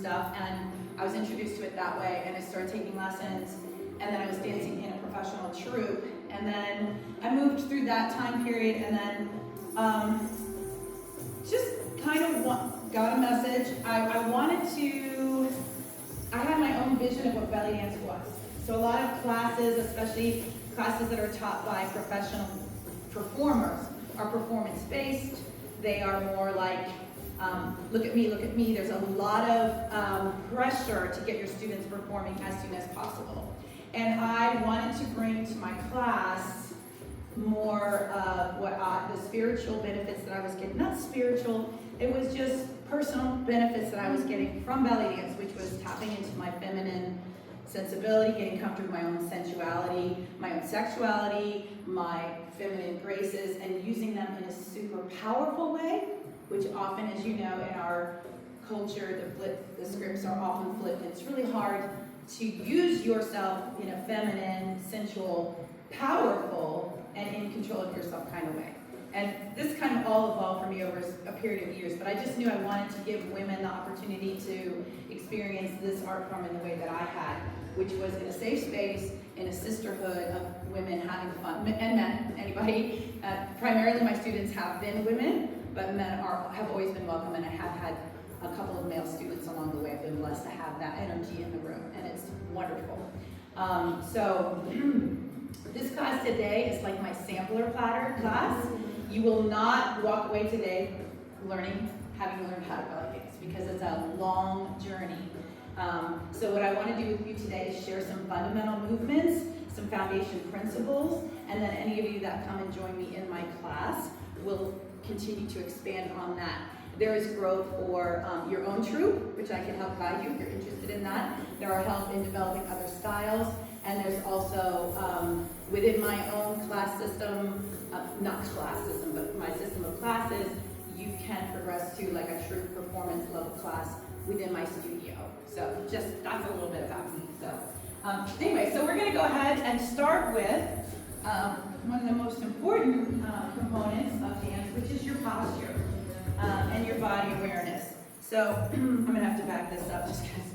stuff, and I was introduced to it that way, and I started taking lessons, and then I was dancing in a professional troupe, and then I moved through that time period, and then just kind of got a message. I had my own vision of what belly dance was. So a lot of classes, especially classes that are taught by professional performers, are performance-based. They are more like, look at me, look at me. There's a lot of pressure to get your students performing as soon as possible. And I wanted to bring to my class more of the spiritual benefits that I was getting. Not spiritual, it was just personal benefits that I was getting from belly dance, which was tapping into my feminine sensibility, getting comfortable with my own sensuality, my own sexuality, my feminine graces, and using them in a super powerful way, which often, as you know, in our culture, the scripts are often flipped. It's really hard to use yourself in a feminine, sensual, powerful, and in control of yourself kind of way. And this kind of all evolved for me over a period of years, but I just knew I wanted to give women the opportunity to experience this art form in the way that I had, which was in a safe space, in a sisterhood of women having fun, and men, anybody. Primarily my students have been women, but men have always been welcome, and I have had a couple of male students along the way. I've been blessed to have that energy in the room, and it's wonderful. So this class today is like my sampler platter class. You will not walk away today having learned how to belly dance, because it's a long journey. So what I want to do with you today is share some fundamental movements, some foundation principles, and then any of you that come and join me in my class will continue to expand on that. There is growth for your own troupe, which I can help guide you if you're interested in that. There are help in developing other styles, and there's also within my own class system, not class system, but my system of classes, you can progress to like a true performance level class within my studio. So just, that's a little bit about me. So anyway, so we're gonna go ahead and start with one of the most important components of dance, which is your posture and your body awareness. So I'm gonna have to back this up just because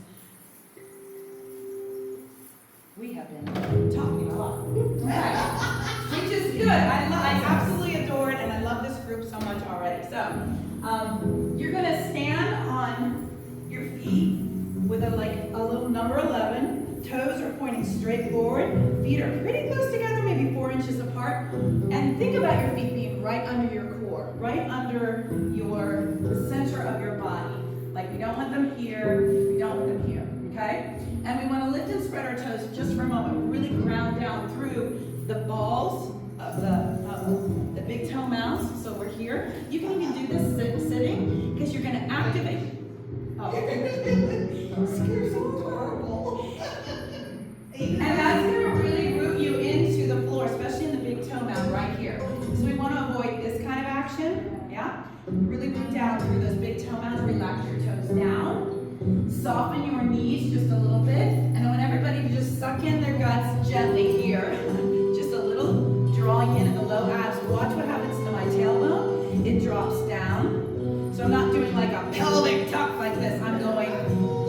we have been talking a lot. Okay. Which is good. I absolutely adore it, and I love this group so much already. So you're gonna stand on your feet with a little number 11. Toes are pointing straight forward. Feet are pretty close together, maybe 4 inches apart. And think about your feet being right under your core, right under the center of your body. Like we don't want them here, we don't want them here, okay? And we want to lift and spread our toes just for a moment. Really ground down through the balls of the big toe mounds. So we're here. You can even do this sitting, because you're going to activate. Oh. You're so adorable. And that's going to really root you into the floor, especially in the big toe mound right here. So we want to avoid this kind of action. Yeah? Really root down through those big toe mounds. Relax your toes down. Soften your knees just a little bit. And I want everybody to just suck in their guts gently here. Just a little drawing in at the low abs. Watch what happens to my tailbone. It drops down. So I'm not doing like a pelvic tuck like this. I'm going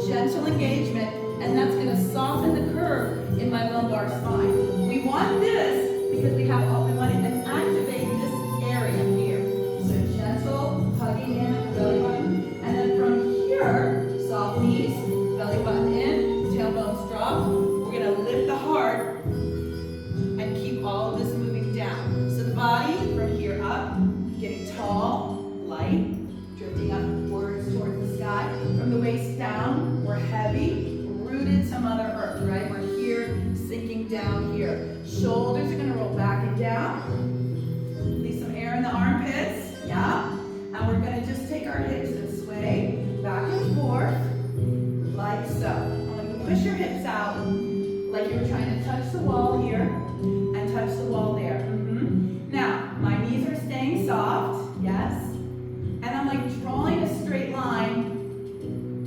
gentle engagement. And that's going to soften the curve in my lumbar spine. We want this because we want to activate this area here. So gentle, hugging in at the belly button. And then from here, soft knees, belly button in, tailbones drop. We're going to lift the heart and keep all of this moving down. So the body from here up, getting tall, light, drifting upwards towards the sky. From the waist down, we're heavy. Rooted to Mother Earth, right? We're here, sinking down here. Shoulders are going to roll back and down. Leave some air in the armpits, yeah? And we're going to just take our hips and sway back and forth, like so. I want you to push your hips out like you're trying to touch the wall here and touch the wall there. Now, my knees are staying soft, yes? And I'm like drawing a straight line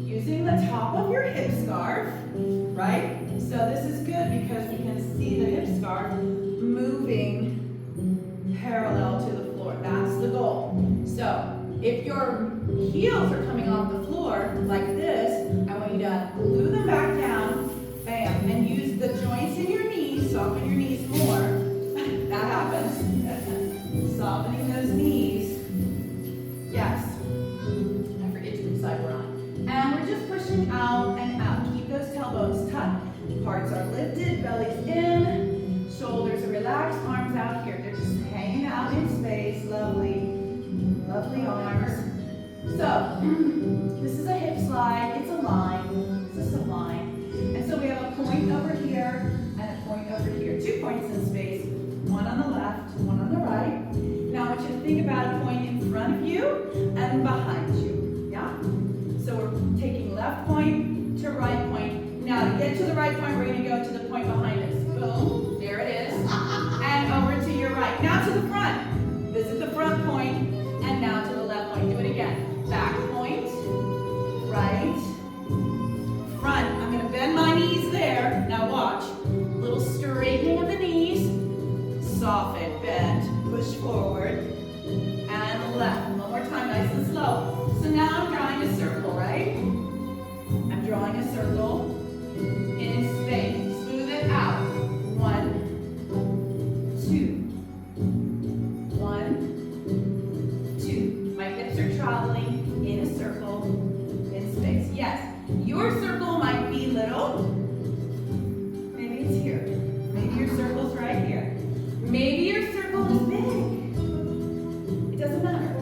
using the top of your hip scarf, right? So this is good because we can see the hip scarf moving parallel to the floor. That's the goal. So if your heels are coming off the floor like this, I want Hearts are lifted, belly's in, shoulders are relaxed, arms out here. They're just hanging out in space. Lovely, lovely arms. So, this is a hip slide. It's a line. This is a line. And so we have a point over here and a point over here. 2 points in space. One on the left, one on the right. Now I want you to think about a point in front of you and behind you. Yeah? So we're taking left point to right point. Now to get to the right point, we're going to go to the point behind us. Boom. There it is. And over to your right. Now to the front. Visit the front point. And now to the left point. Do it again. Back point. Right. Front. I'm going to bend my knees there. Now watch. Little straightening of the knees. Soften, bend, push forward, and left. One more time, nice and slow. So now I'm drawing a circle, right? I'm drawing a circle in space. Smooth it out. 1, 2. 1, 2. My hips are traveling in a circle in space. Yes, your circle might be little. Maybe it's here. Maybe your circle's right here. Maybe your circle is big. It doesn't matter.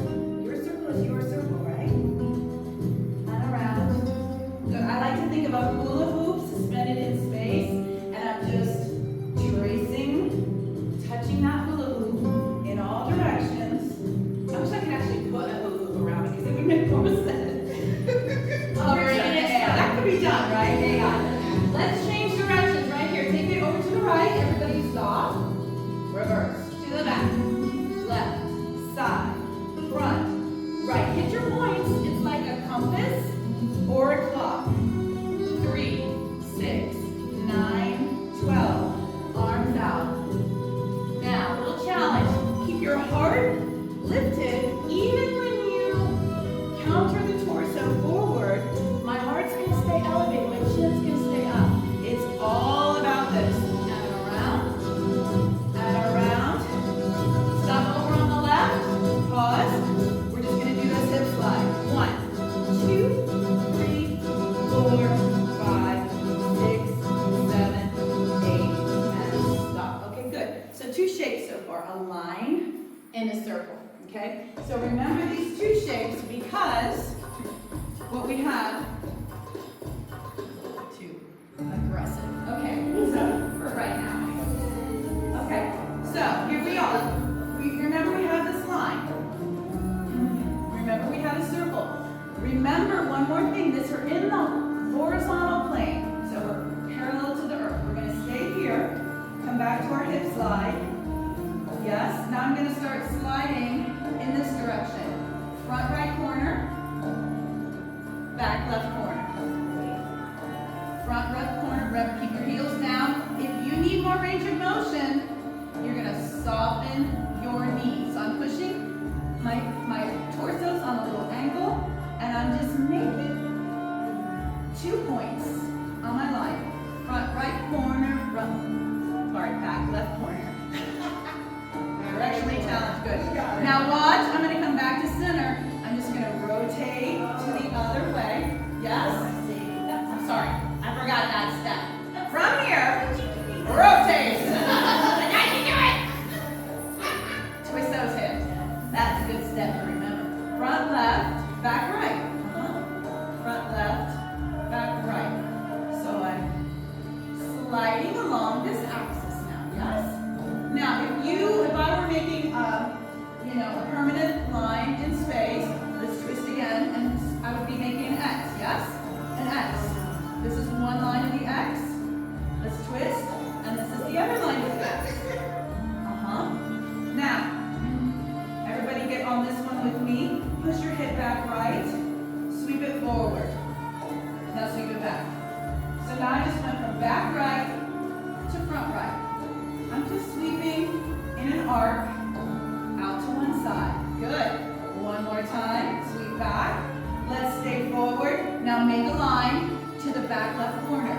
Your circle is your circle, right? And around. Good. I like to think of a hula hoop suspended in space, and I'm just tracing, touching that hula hoop in all directions. I wish I could actually put a hula hoop around it because it would make more sense. Hovering in the air. That could be done, right? Yeah. Let's change directions right here. Take it over to the right. Everybody stop. Reverse, to the back, left, side, front, right. Hit your points. It's like a compass or a clock. 3, 6, 9, 12. Arms out. Now, little challenge. Keep your heart lifted even when you counter the torso forward. My heart's going to stay elevated. My chin's going to stay up. It's all about this. And around. Pause. We're just going to do this hip slide. 1, 2, 3, 4, 5, 6, 7, 8, and stop. Okay, good. So 2 shapes so far. A line and a circle. Okay? So remember these 2 shapes because what we have, too aggressive. Okay, so for right now. Okay, so here we are. Remember we have this line. Remember we have a circle. Remember one more thing, that we're in the horizontal plane. So we're parallel to the earth. We're going to stay here, come back to our hip slide. Yes, now I'm going to start sliding in this direction. Front right corner, back left corner. Front left corner, keep your heels down. If you need more range of motion, you're going to soften your knees. So I'm pushing my torso's on a little angle, and I'm just making 2 points on my line. Front right corner, back left corner. Directionally challenged, good. Now watch, I'm going to come back to center. I'm just going to rotate to the other way. Yes? I'm sorry, I forgot that step. From here, rotate. Twist those hips. That's a good step to remember. Front left, back right. Front left, back right. So I'm sliding along this axis now, yes? Now, if I were making a permanent line in space, let's twist again, and I would be making an X, yes? An X. This is one line of the X. Let's twist, and this is the other line of the X. Now, everybody get on this one with me. Push your hip back right. Sweep it forward. Now sweep it back. So now I just went from back right to front right. I'm just sweeping in an arc out to one side. Good. One more time. Sweep back. Let's stay forward. Now make a line to the back left corner.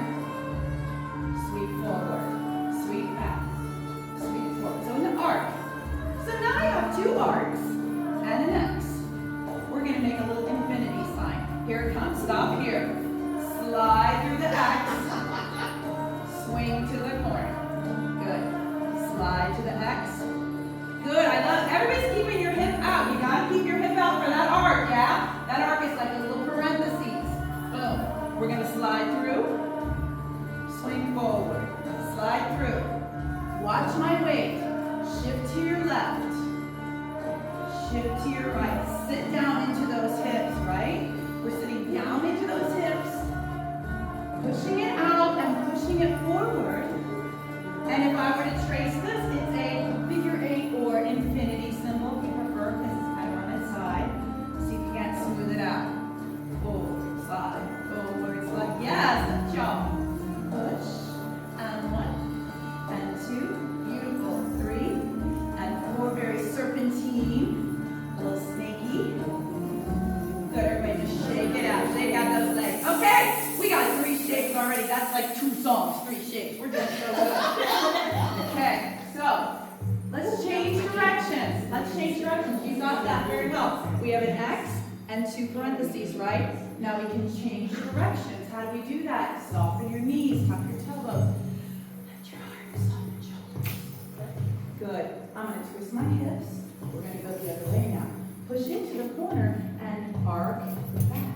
Sweep forward. Sweep back. Sweep forward. So an arc. So now I have 2 arcs and an X. We're going to make a little infinity sign. Here it comes. Stop here. Slide through the X. Everybody's keeping your hip out. You gotta keep your hip out for that arc, yeah? That arc is like a little parentheses. Boom. We're gonna slide through, swing forward, slide through. Watch my weight. Shift to your left. Shift to your right. Sit down into those hips, right? We're sitting down into those hips, pushing it out and pushing it forward. And if I were to trace this, it's a figure 8 or infinity symbol if you prefer, because it's kind of on its side. See if you can't smooth it out. Forward, slide, yes, good job. Push, and 1, and 2, beautiful, 3, and 4, very serpentine, a little snaky. Good, everybody just shake it out, shake out those legs. Okay, we got 3 shakes already. That's like 2 songs, 3 shakes. We're doing so good. Okay, so let's change directions. Let's change directions. You got that very well. We have an X and 2 parentheses, right? Now we can change directions. How do we do that? Soften your knees, tuck your tailbone. Lift your arms, soften your shoulders. Good. I'm going to twist my hips. We're going to go the other way now. Push into the corner and arc back.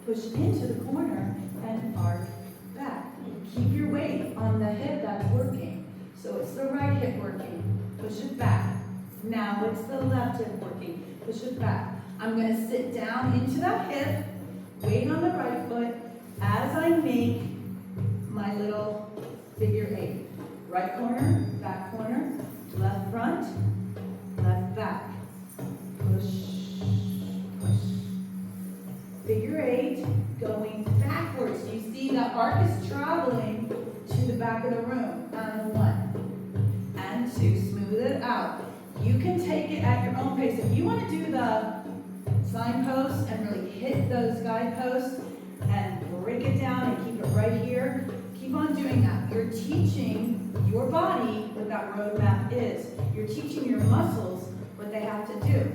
Push into the corner and arc back. Keep your weight on the hip that's working. So it's the right hip working. Push it back. Now it's the left hip working. Push it back. I'm going to sit down into that hip, weight on the right foot as I make my little figure 8. Right corner, left front, left back. Push, push. Figure 8, going backwards. You see the arc is traveling to the back of the room. And 1, and 2, smooth it out. You can take it at your own pace. If you want to do the signposts and really hit those guideposts and break it down and keep it right here, keep on doing that. You're teaching your body what that roadmap is. You're teaching your muscles what they have to do.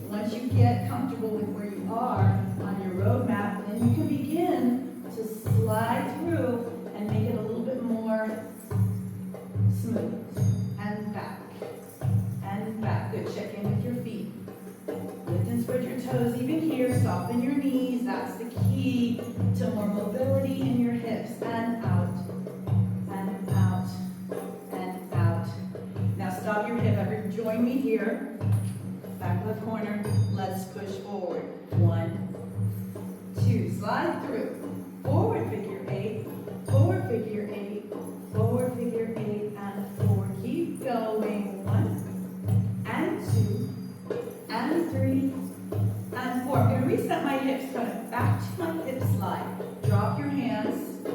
Once you get comfortable with where you are on your roadmap, then you can begin to slide through and make it a little bit more smooth. And back. And back. Good. Check in with your feet. Lift and spread your toes even here. Soften your knees. That's the key to more mobility in your hips. And out. And out. And out. Now stop your hip. Join me here. Back left corner. Let's push forward. 1, 2. Slide through. Forward figure 8. Forward figure 8. Forward figure 8 and 4. Keep going. 1 and 2 and 3 and 4. I'm going to reset my hips. Kind of back to my hip slide. Drop your hands.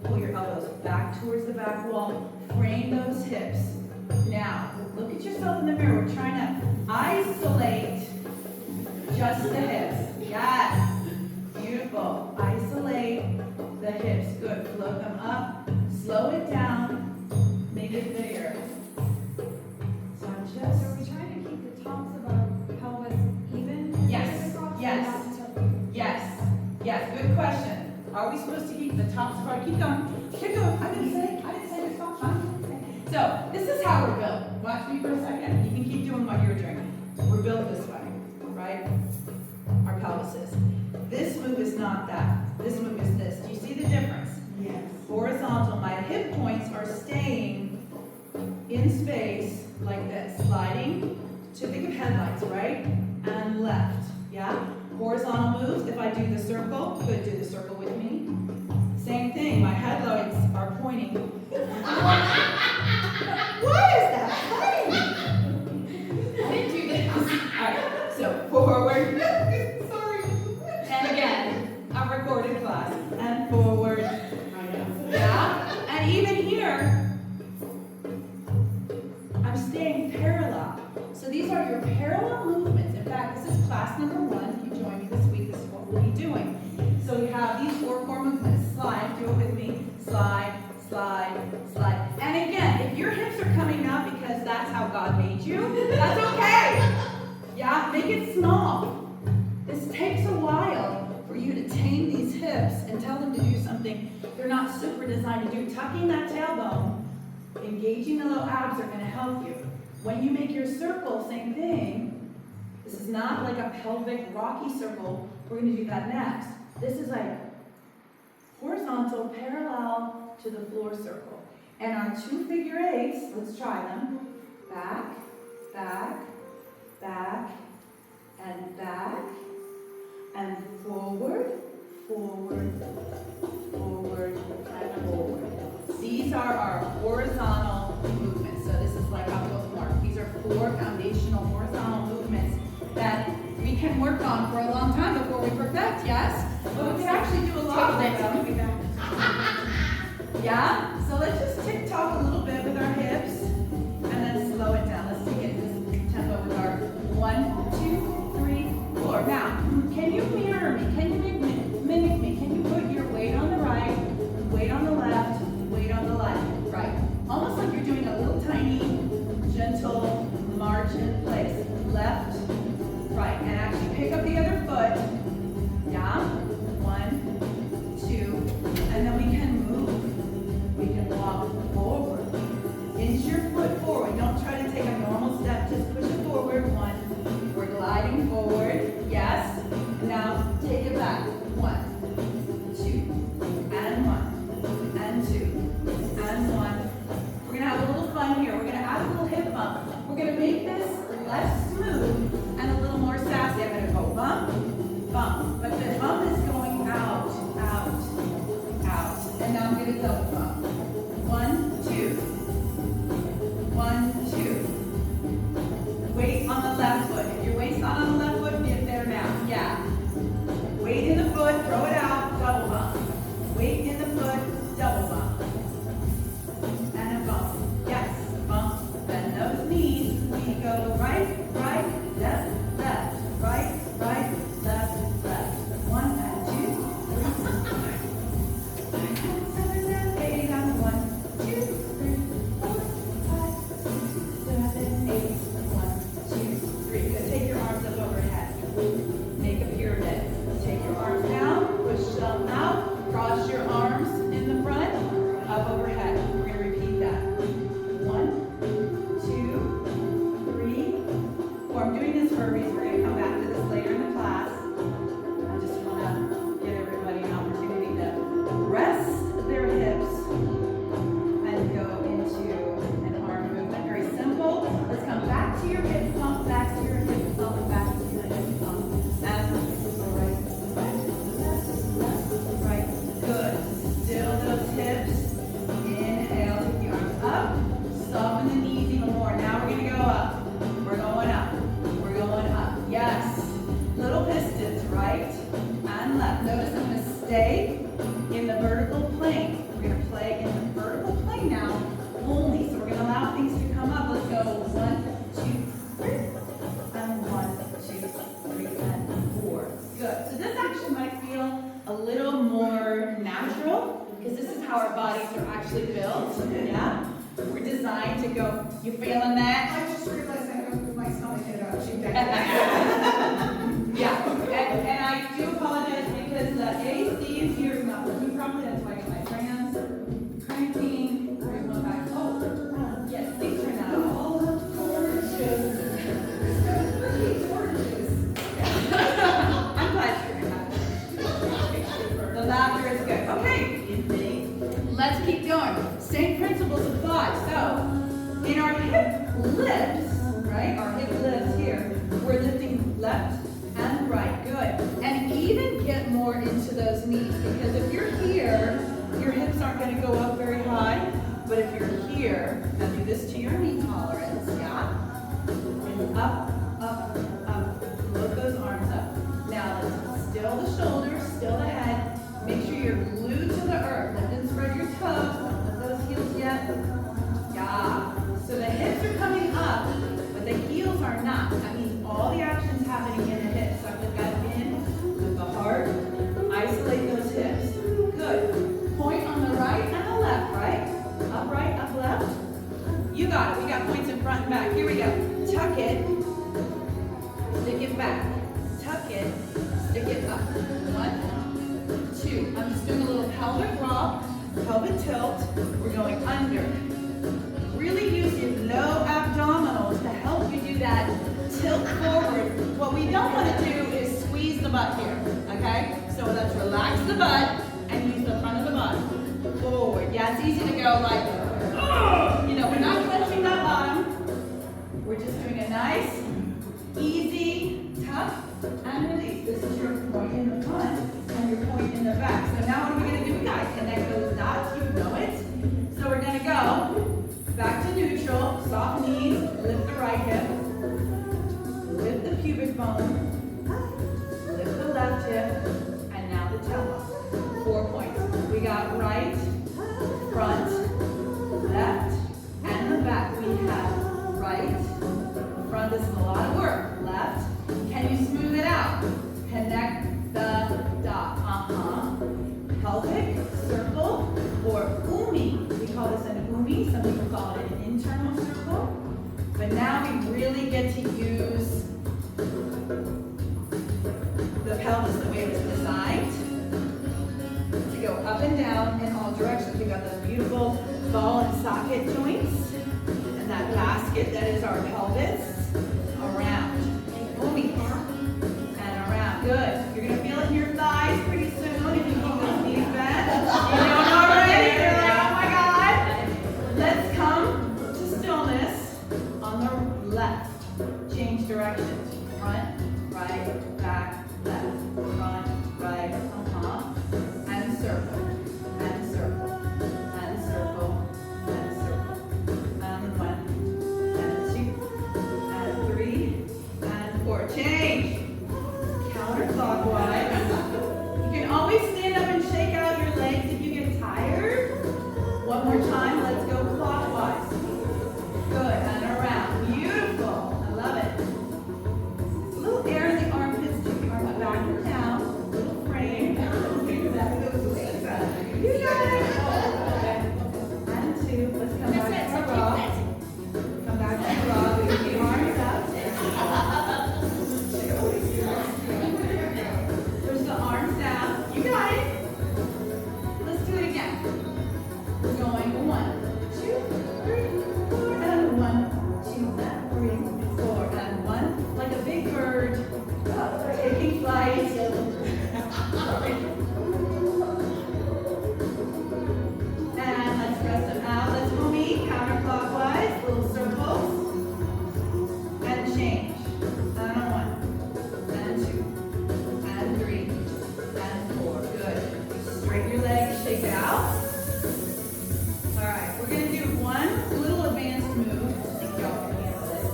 Pull your elbows back towards the back wall. Frame those hips. Now, look at yourself in the mirror. We're trying to isolate just the hips. Yes. Beautiful. Isolate the hips. Good. Float them up. Slow it down. Make it bigger. So I'm just... So are we trying to keep the tops of our pelvis even? Yes. Yes. Yes. Yes. Good question. Are we supposed to keep the tops of our... Keep going. Keep going. I didn't say this. Stop. So, this is how we're built. Watch me for a second. You can keep doing what you're doing. We're built this way, right? Our pelvises. This move is not that. This move is this. Do you see the difference? Yes. Horizontal. My hip points are staying in space like this. Sliding to think of headlights, right? And left. Yeah? Horizontal moves. If I do the circle, good, do the circle with me. Same thing. My headlights are pointing. What is that funny? I didn't do this. All right. So forward. Sorry. And again, a recorded class. And forward. Yeah? And even here, I'm staying parallel. So these are your parallel movements. In fact, this is class number 1. If you join me this week, this is what we'll be doing. So we have these 4 core movements. Slide, do it with me. Slide, slide, slide. And again, if your hips are coming out because that's how God made you, that's okay. Yeah, make it small. This takes a while for you to tame these hips and tell them to do something they're not super designed to do. Tucking that tailbone, engaging the little abs are going to help you. When you make your circle, same thing. This is not like a pelvic rocky circle. We're gonna do that next. This is like horizontal, parallel to the floor circle. And our 2 figure eights, let's try them. Back, back, back, and back, and forward, forward, forward, and forward. These are our horizontal movements. So this is like how both mark. These are 4 foundational horizontal movements that we can work on for a long time before we perfect, yes? But we can actually do a lot of them. Yeah? So let's just tick-tock a little bit with our hips and then slow it down. Let's take it this tempo with our 1, 2, 3, 4. Now, can you mirror me? Can you mimic me? Can you put your weight on the right, weight on the left, weight on the left, right? Almost like you're doing a little tiny, gentle march in place. Left, right. And actually pick up the other foot. Yeah? 1, 2. And then we can move. We can walk forward. Inch your foot forward. Don't try to take a normal step. Just push it forward. 1. We're gliding forward. Yes. Now take it back. 1, 2, and 1, and 2, and 1. We're gonna have a little fun here. We're gonna add a little hip bump. We're gonna make this less smooth and a little more sassy. I'm gonna go bump, bump. But the bump is going out, out, out. And now I'm gonna double bump. 1, 2. 1, 2. Weight on the left foot. If your weight's not on the left foot, get there now. Yeah. Weight in the foot, throw it out, double bump. Weight in the foot, double bump. And a bump. Yes, bump. Bend those knees. We go right, right, left, left, right, right, left, left. 1 and 2, 3, 4, 5, 6, 7, 8, and 1, 2, 3, 4, 5, 6, 7, 8. 1, 2, 3. Good. Take your arms up overhead. Make a pyramid. Take your arms down, push them out, cross your arms in the front, up overhead. We're going to repeat that. 1, 2, 3, 4. I'm doing this for a reason. We're going to come back to this later in the class. I just want to give everybody an opportunity to rest their hips and go into an arm movement. Very simple. Let's come back to your hip pump, back to your hip pump, back to your hip pump. Right. Good. Still those hips. Inhale, take the arms up. Soften the knees even more. Now we're going to go up. We're going up. We're going up. Yes. Little pistons, right and left. Notice I'm going to stay in the vertical plane. We're going to play in the vertical plane now only. So we're going to allow things to come up. Let's go 1, 2, 3. And 1, 2, 3, and 4. Good. So this action might feel a little more natural because this is how our bodies are actually built. Yeah? We're designed to go. You feeling that? I just realized I have to move my stomach in a cheek Yeah. And I do apologize because the AC is here is not working properly. That's why I got my trans cranking. There's one back. Oh, yes. Please turn that off. I'm glad you're happy. The laughter is good. Okay, let's keep going. Same principles apply. So, in our hip lifts, right? Our hip lifts here, we're lifting left and right. Good. And even get more into those knees because if you're here, your hips aren't going to go up very high. But if you're here, now do this to your knee tolerance. Yeah? And up, up, up. Float those arms up. Now let's still the shoulders, still the head. Make sure you're glued to the earth. Lift and spread your toes. Don't lift those heels yet. Yeah. So the hips are coming up, but the heels are not. That means all the action's happening in the hips. So put that in with the heart. Isolate those hips. Good. Point on the right and the left, right? Up right, up left. You got it. We got points in front and back. Here we go. Tuck it. Stick it back. Tuck it. Stick it up. 1, 2. I'm just doing a little pelvic rock, pelvic tilt. We're going under. Really use your low abdominal to help you do that tilt forward. What we don't want to do is squeeze the butt here, okay? So let's relax the butt and use the front of the butt forward. Yeah, it's easy to go like, you know, we're not clenching that bottom. We're just doing a nice, easy, tuck and release. This is your point in the front and your point in the back. So now what are we going to do, guys? Connect those dots, you know it. So we're going to go back to neutral, soft knees, lift the right hip, lift the pubic bone, lift the left hip, and now the tailbone. 4 points. We got right, front, left, and the back. We have right, front is a lot of work, left. Can you smooth it out? Connect the dot, pelvic, circle, or umi. We call this an umi, some people call it an internal circle. But now we really get to use the pelvis the way it was designed to go up and down in all directions. We've got those beautiful ball and socket joints and that basket that is our pelvis around. Umi. And around. Good. You're going to feel it in your thighs pretty soon if you keep those knees bent. You don't already. You're like, oh my God. Let's come to stillness on the left. Change directions. Front, right, back, left. Front, right, and circle. And circle. And circle. And circle. And 1, and 2, and 3, and 4. Change. Counterclockwise. You can always stand up and shake out your legs if you get tired. One more time. Let's go clockwise. Good. And around. Beautiful. I love it. A little air in the armpits too. Arm back and down. Little frame. You got it. And 2. Let's come back to the raw. Come back to the raw. Leave the arms up. Push the arms down. You got it. Let's do it again. We're going 1, 2, 3, 4, and 1, 2, and 3, 4, and 1. Like a big bird taking flight. And let's rest them out. Let's move counterclockwise, little circles, and change. And 1, and 2, and 3, and 4. Good. Straighten your legs, shake it out. All right, we're going to do one little advanced move. I think y'all can handle this.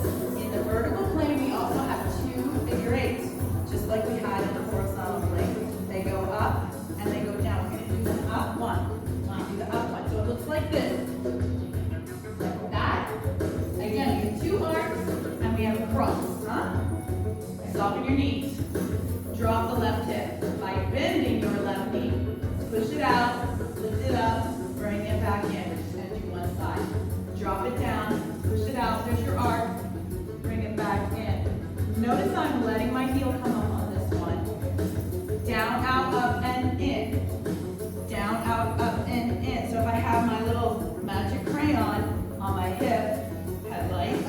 In the vertical plane, we also have 2 figure 8s, just like we had in the horizontal plane. They go up and they go down. We're going to do the up one. Do the up one. So it looks like this. Like that. Again, we have 2 arms and we have a cross. Soften your knees. Drop the left hip by bending your left knee. Push it out, lift it up, bring it back in. We're just going to do one side. Drop it down, push it out. There's your arc. Bring it back in. Notice I'm letting my heel come up on this one. Down, out, up, and in. Down, out, up, and in. So if I have my little magic crayon on my hip, headlight,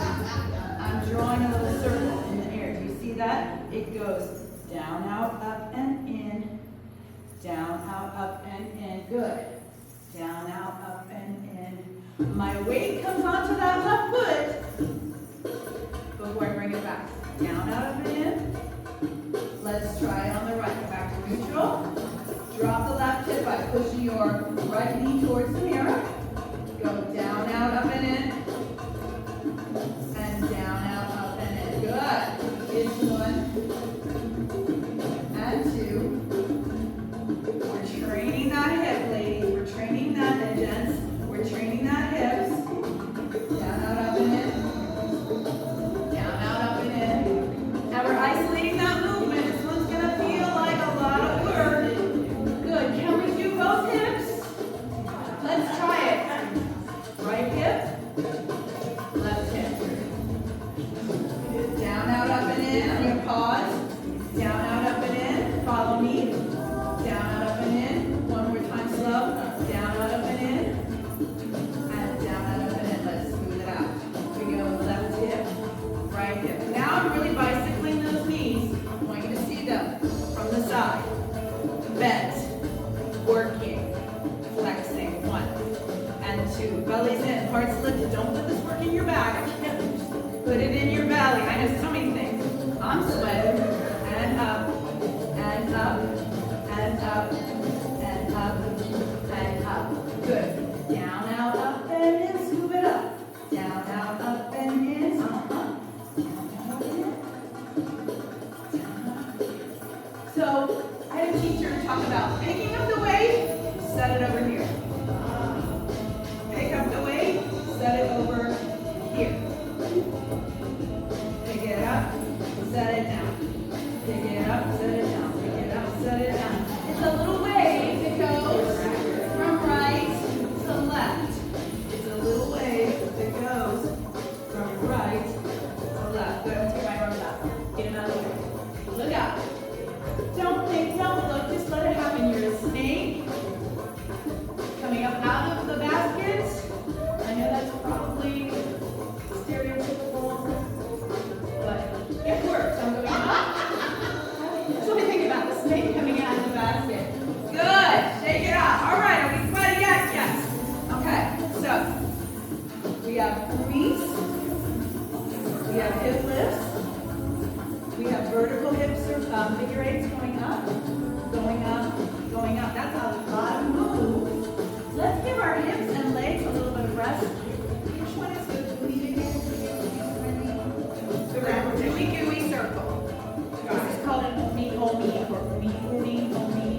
I'm drawing a little circle in the air. Do you see that? It goes down, out, up, and in. Down, out, up, and in. Good. Down, out, up, and in. My weight comes onto that left foot before I bring it back. Down, out, up, and in. Let's try it on the right. Back to neutral. Drop the left hip by pushing your right knee towards the mirror. Go down, out, up, and in. And down, out, up, and in. Good. It's 1 and 2. We're training that hip, ladies. We're training that, and gents. We're training that hips. Down, out, up, and in. Down, out, up, and in. Now we're isolating that movement. This one's going to feel like a lot of work. Good. Can we do both hips? Let's try it. Put it in your belly. I know so many things. I'm sweating. And up, and up, and up, and up, and up. Good. Down, out, up, and in. Scoop it up. Down, out, up, and in. So I had a teacher talk about picking up the weight, set it over here. Pick up the weight, set it over here. Pick it up, set it down. Pick it up, set it down. Pick it up, set it down. It's a little wave that goes from right to left. It's a little wave that goes from right to left. Go ahead and take my arms out. Get him out of the way. Look out. Don't think, don't look, just let it happen. You're a snake coming up out of the basket. I know that's probably stereotypical, but it works. I'm going up. So we think about the snake coming out of the basket. Good. Shake it off. All right. Are we sweaty yet? Yes. Okay. So we have knees. We have hip lifts. We have vertical hips or figure eights going up, going up, going up. That's a lot of moves. Let's give our hips and legs a little bit of rest. Which one is the gooey again? The gooey gooey circle. This is called an umi omi or umi umi omi.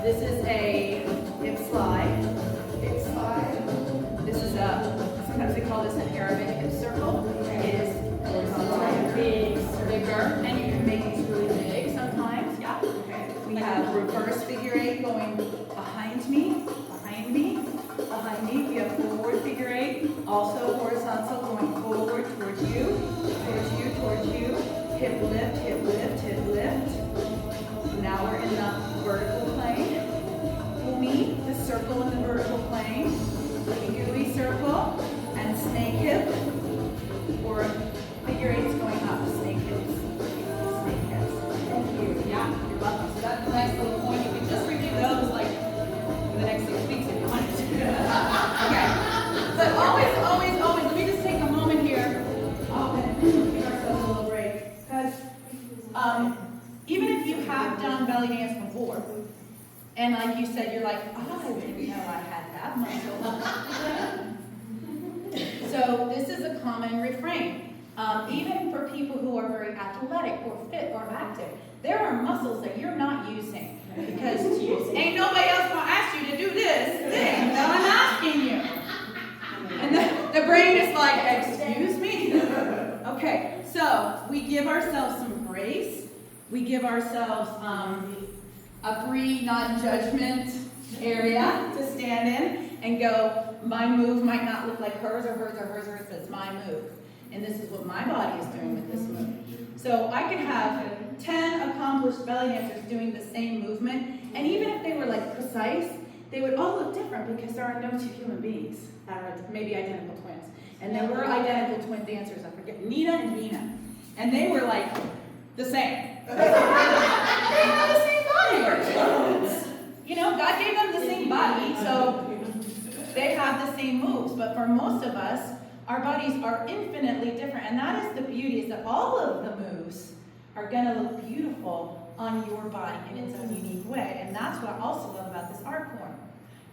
This is a hip slide. Hip slide. This is a, sometimes they call this an Arabic hip circle. It is bigger, and you can make these really big sometimes. Yeah. Okay. We have reverse figure eight going behind me, behind me, behind me. We have forward figure eight, also horizontal, going forward towards you, towards you, towards you. Hip lift, hip lift, hip lift. Now we're in the vertical plane. Umi, the circle in the vertical plane. Gooey circle and snake hip, or figure eights going up. Snake hips. Snake hips. Thank you. Yeah, you're welcome. So that's a nice little point. You can just review those like for the next 6 weeks if you wanted to. Okay. But always, always, always, let me just take a moment here. And give ourselves a little break. Because even if you have done belly dance before, and like you said, you're like, oh, I didn't know I had that muscle. So this is a common refrain. Even for people who are very athletic or fit or active, there are muscles that you're not using because ain't nobody else gonna ask you to do this thing that I'm asking you. And the brain is like, excuse me? Okay, so we give ourselves some grace. We give ourselves a free non-judgment area to stand in and go, my move might not look like hers or hers or hers or hers, but it's my move. And this is what my body is doing with this move. So I could have 10 accomplished belly dancers doing the same movement, and even if they were like precise, they would all look different because there are no two human beings that are maybe identical twins. And there were identical twin dancers, I forget, Nina and Nina. And they were like the same. They had the same body. You know, God gave them the same body, so they have the same moves. But for most of us, our bodies are infinitely different, and that is the beauty, is that all of the moves are going to look beautiful on your body in its own unique way, and that's what I also love about this art form.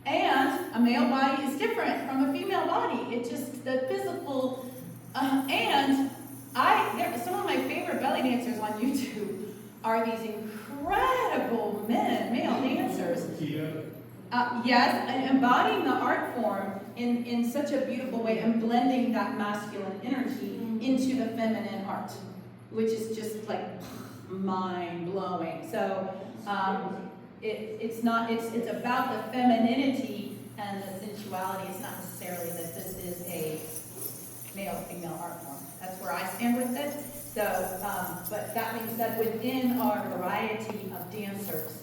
And a male body is different from a female body. It's just the physical, and some of my favorite belly dancers on YouTube are these incredible male dancers. Yes, and embodying the art form in such a beautiful way and blending that masculine energy into the feminine art, which is just like mind-blowing. So it's about the femininity and the sensuality. It's not necessarily that this is a male-female art form. That's where I stand with it. So, but that being said, within our variety of dancers,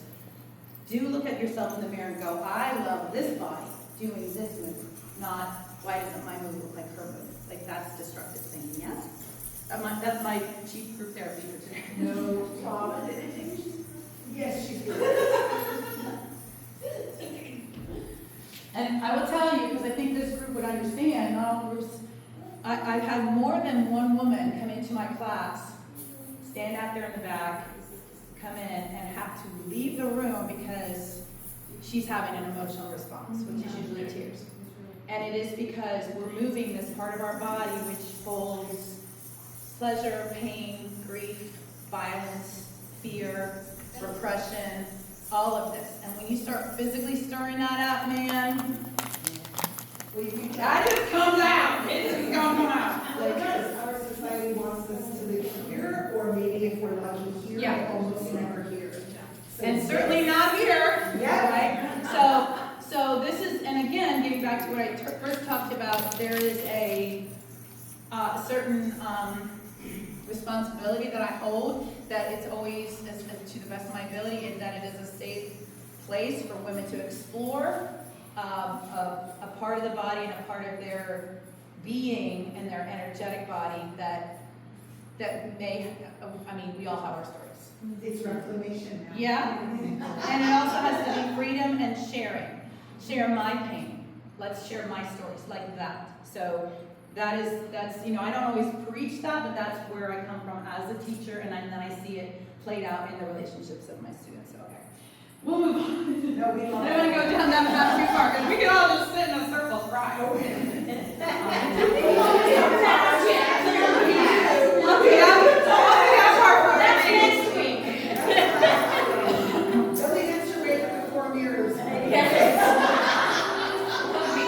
do look at yourself in the mirror and go, I love this body doing this move, not why doesn't my move look like her move? Like that's destructive thinking, yes? That's my chief group therapy for today. No, Tom, yes, she's good. And I will tell you, because I think this group would understand, not all groups I've had more than one woman come into my class, stand out there in the back, come in and have to leave the room because she's having an emotional response, which is usually tears. And it is because we're moving this part of our body which holds pleasure, pain, grief, violence, fear, repression, all of this. And when you start physically stirring that up, man, that just comes out. It just comes out. Like, our society wants us to hear, or maybe if we're lucky here, Yeah. almost never hear. So And certainly not here. Yeah. Right? So this is, and again, getting back to what I first talked about, there is a certain responsibility that I hold, that it's always, as to the best of my ability, and that it is a safe place for women to explore a part of the body and a part of their being and their energetic body that may, I mean, we all have our stories. It's reclamation now. Yeah, and it also has to be freedom and sharing. Share my pain. Let's share my stories like that. So that's, you know, I don't always preach that, but that's where I come from as a teacher, and then I see it played out in the relationships of my students. So, okay, we'll move on. No, we I don't love want to go down that path too far, because we can all just sit in a circle cry. That's next week. So the answer rate for the 4 mirrors. That'd be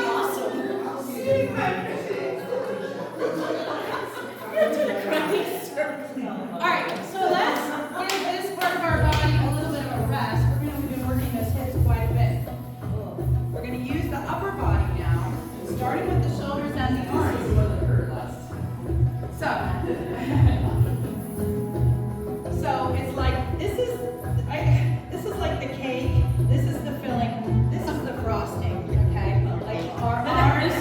awesome. All right, so let's give this part of our body a little bit of a rest. We've been working those hips quite a bit. We're going to use the upper body now, starting with the shoulders and the arms. So it's like, this is like the cake, this is the filling, this is the frosting, okay? Like our arms,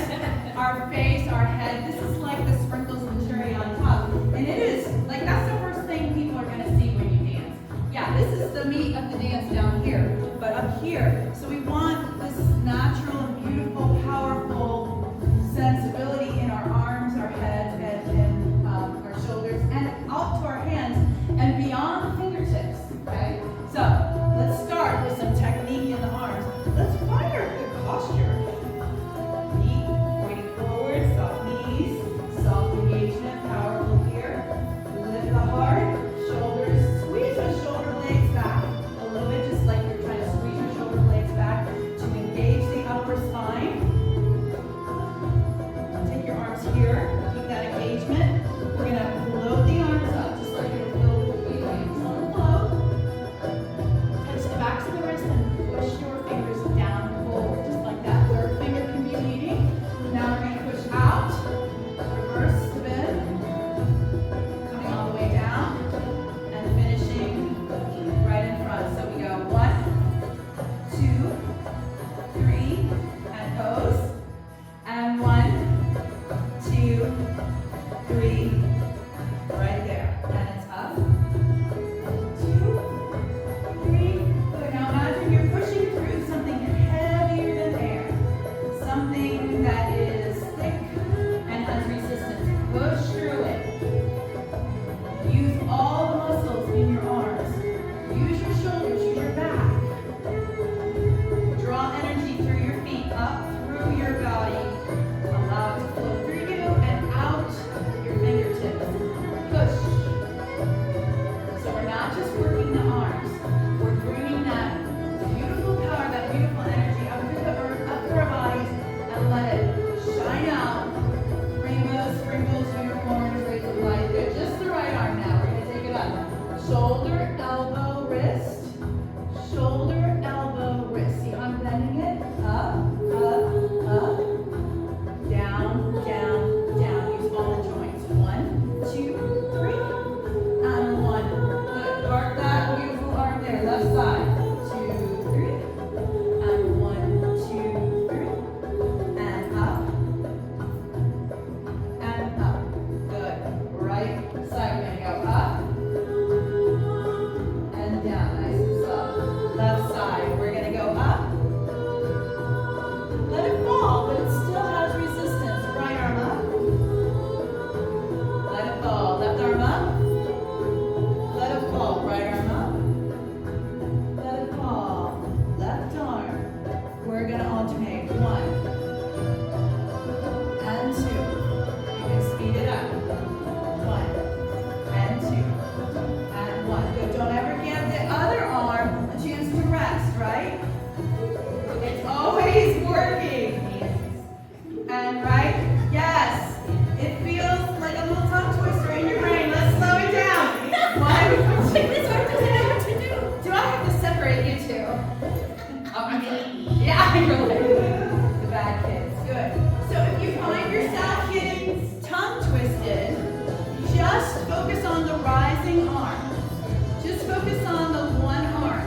our face, our head, this is like the sprinkles and the cherry on top. And it is, like, that's the first thing people are gonna see when you dance. Yeah, this is the meat of the dance down here, but up here. So we want this natural and beautiful, powerful sensibility in our arms, our head, and our shoulders, and out to our hands, and beyond the fingertips, okay? So, let's start with some technique in the arms. Let's find our good posture. Feet pointing forward, soft knees, soft engagement, powerful here. Lift the heart, shoulders, squeeze the shoulder blades back a little bit, just like you're trying to squeeze your shoulder blades back to The bad kids. Good. So if you find yourself getting tongue twisted, just focus on the rising arm. Just focus on the one arm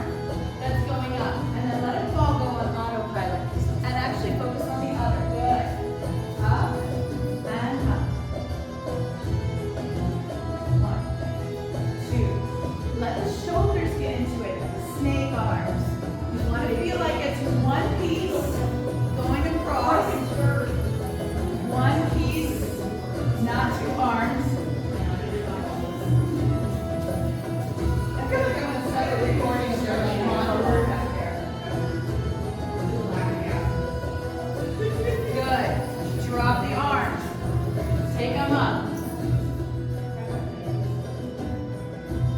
that's going up. And then let it all go on autopilot. And actually focus on the other. Good. Up and up. 1, 2. Let the shoulders get into it. Snake arms. You want to feel like it's one piece going across. One piece, not two arms. I feel like I'm going to start a recording session on word back there. Good. Drop the arms. Take them up.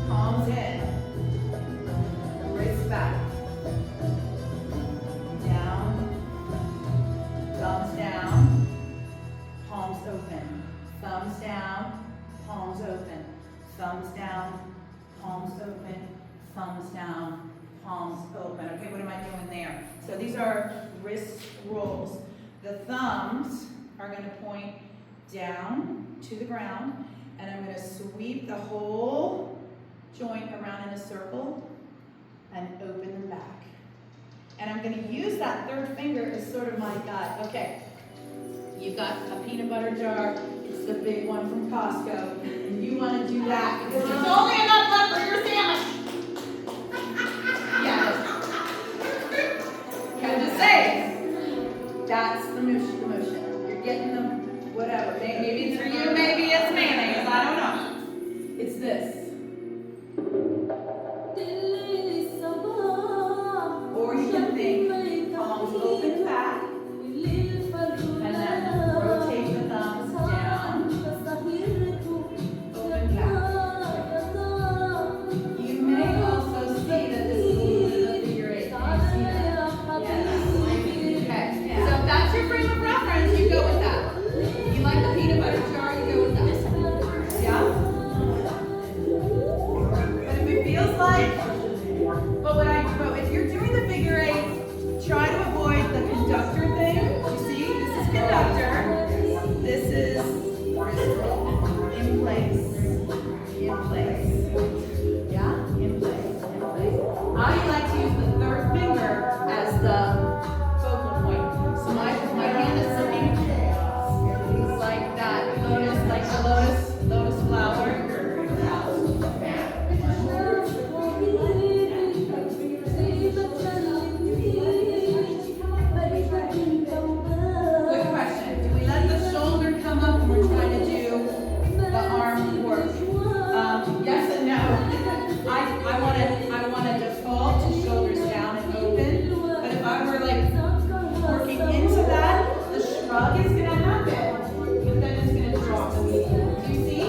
Palms in. Wrists back. Down. Thumbs down. Palms open. Thumbs down. Palms open. Thumbs down. Palms open. Thumbs down. Palms open. Okay, what am I doing there? So these are wrist rolls. The thumbs are going to point down to the ground, and I'm going to sweep the whole joint around in a circle and open them back. And I'm going to use that third finger as sort of my guide. Okay, you've got a peanut butter jar. It's the big one from Costco. And you want to do that because there's only enough left for your sandwich. Yes. I'm just saying. That's the motion. You're getting them, whatever. Maybe it's for you, maybe it's mayonnaise. I don't know. It's this. Or you can think palms open back, and then rotate the thumbs down, open back. You may also see that this is a little bit of a figure eight. Can you see that? Yes. Okay. So if that's your frame of reference, you go with that. If you like the peanut butter jar, you go with that. Yeah? But if it feels like, but if you're doing the figure eight, try to avoid the conductor thing. You see, this is conductor. This is wrist roll. In place. In place. Yeah? In place. In place. I like to use the third finger as the focal point. So my hand is sitting like that. Lotus, like the lotus flower. Good question. Do we let the shoulder come up when we're trying to do the arm work? Yes and no. I want to default to shoulders down and open. But if I were like working into that, the shrug is going to happen. But then it's going to drop immediately. Do you see?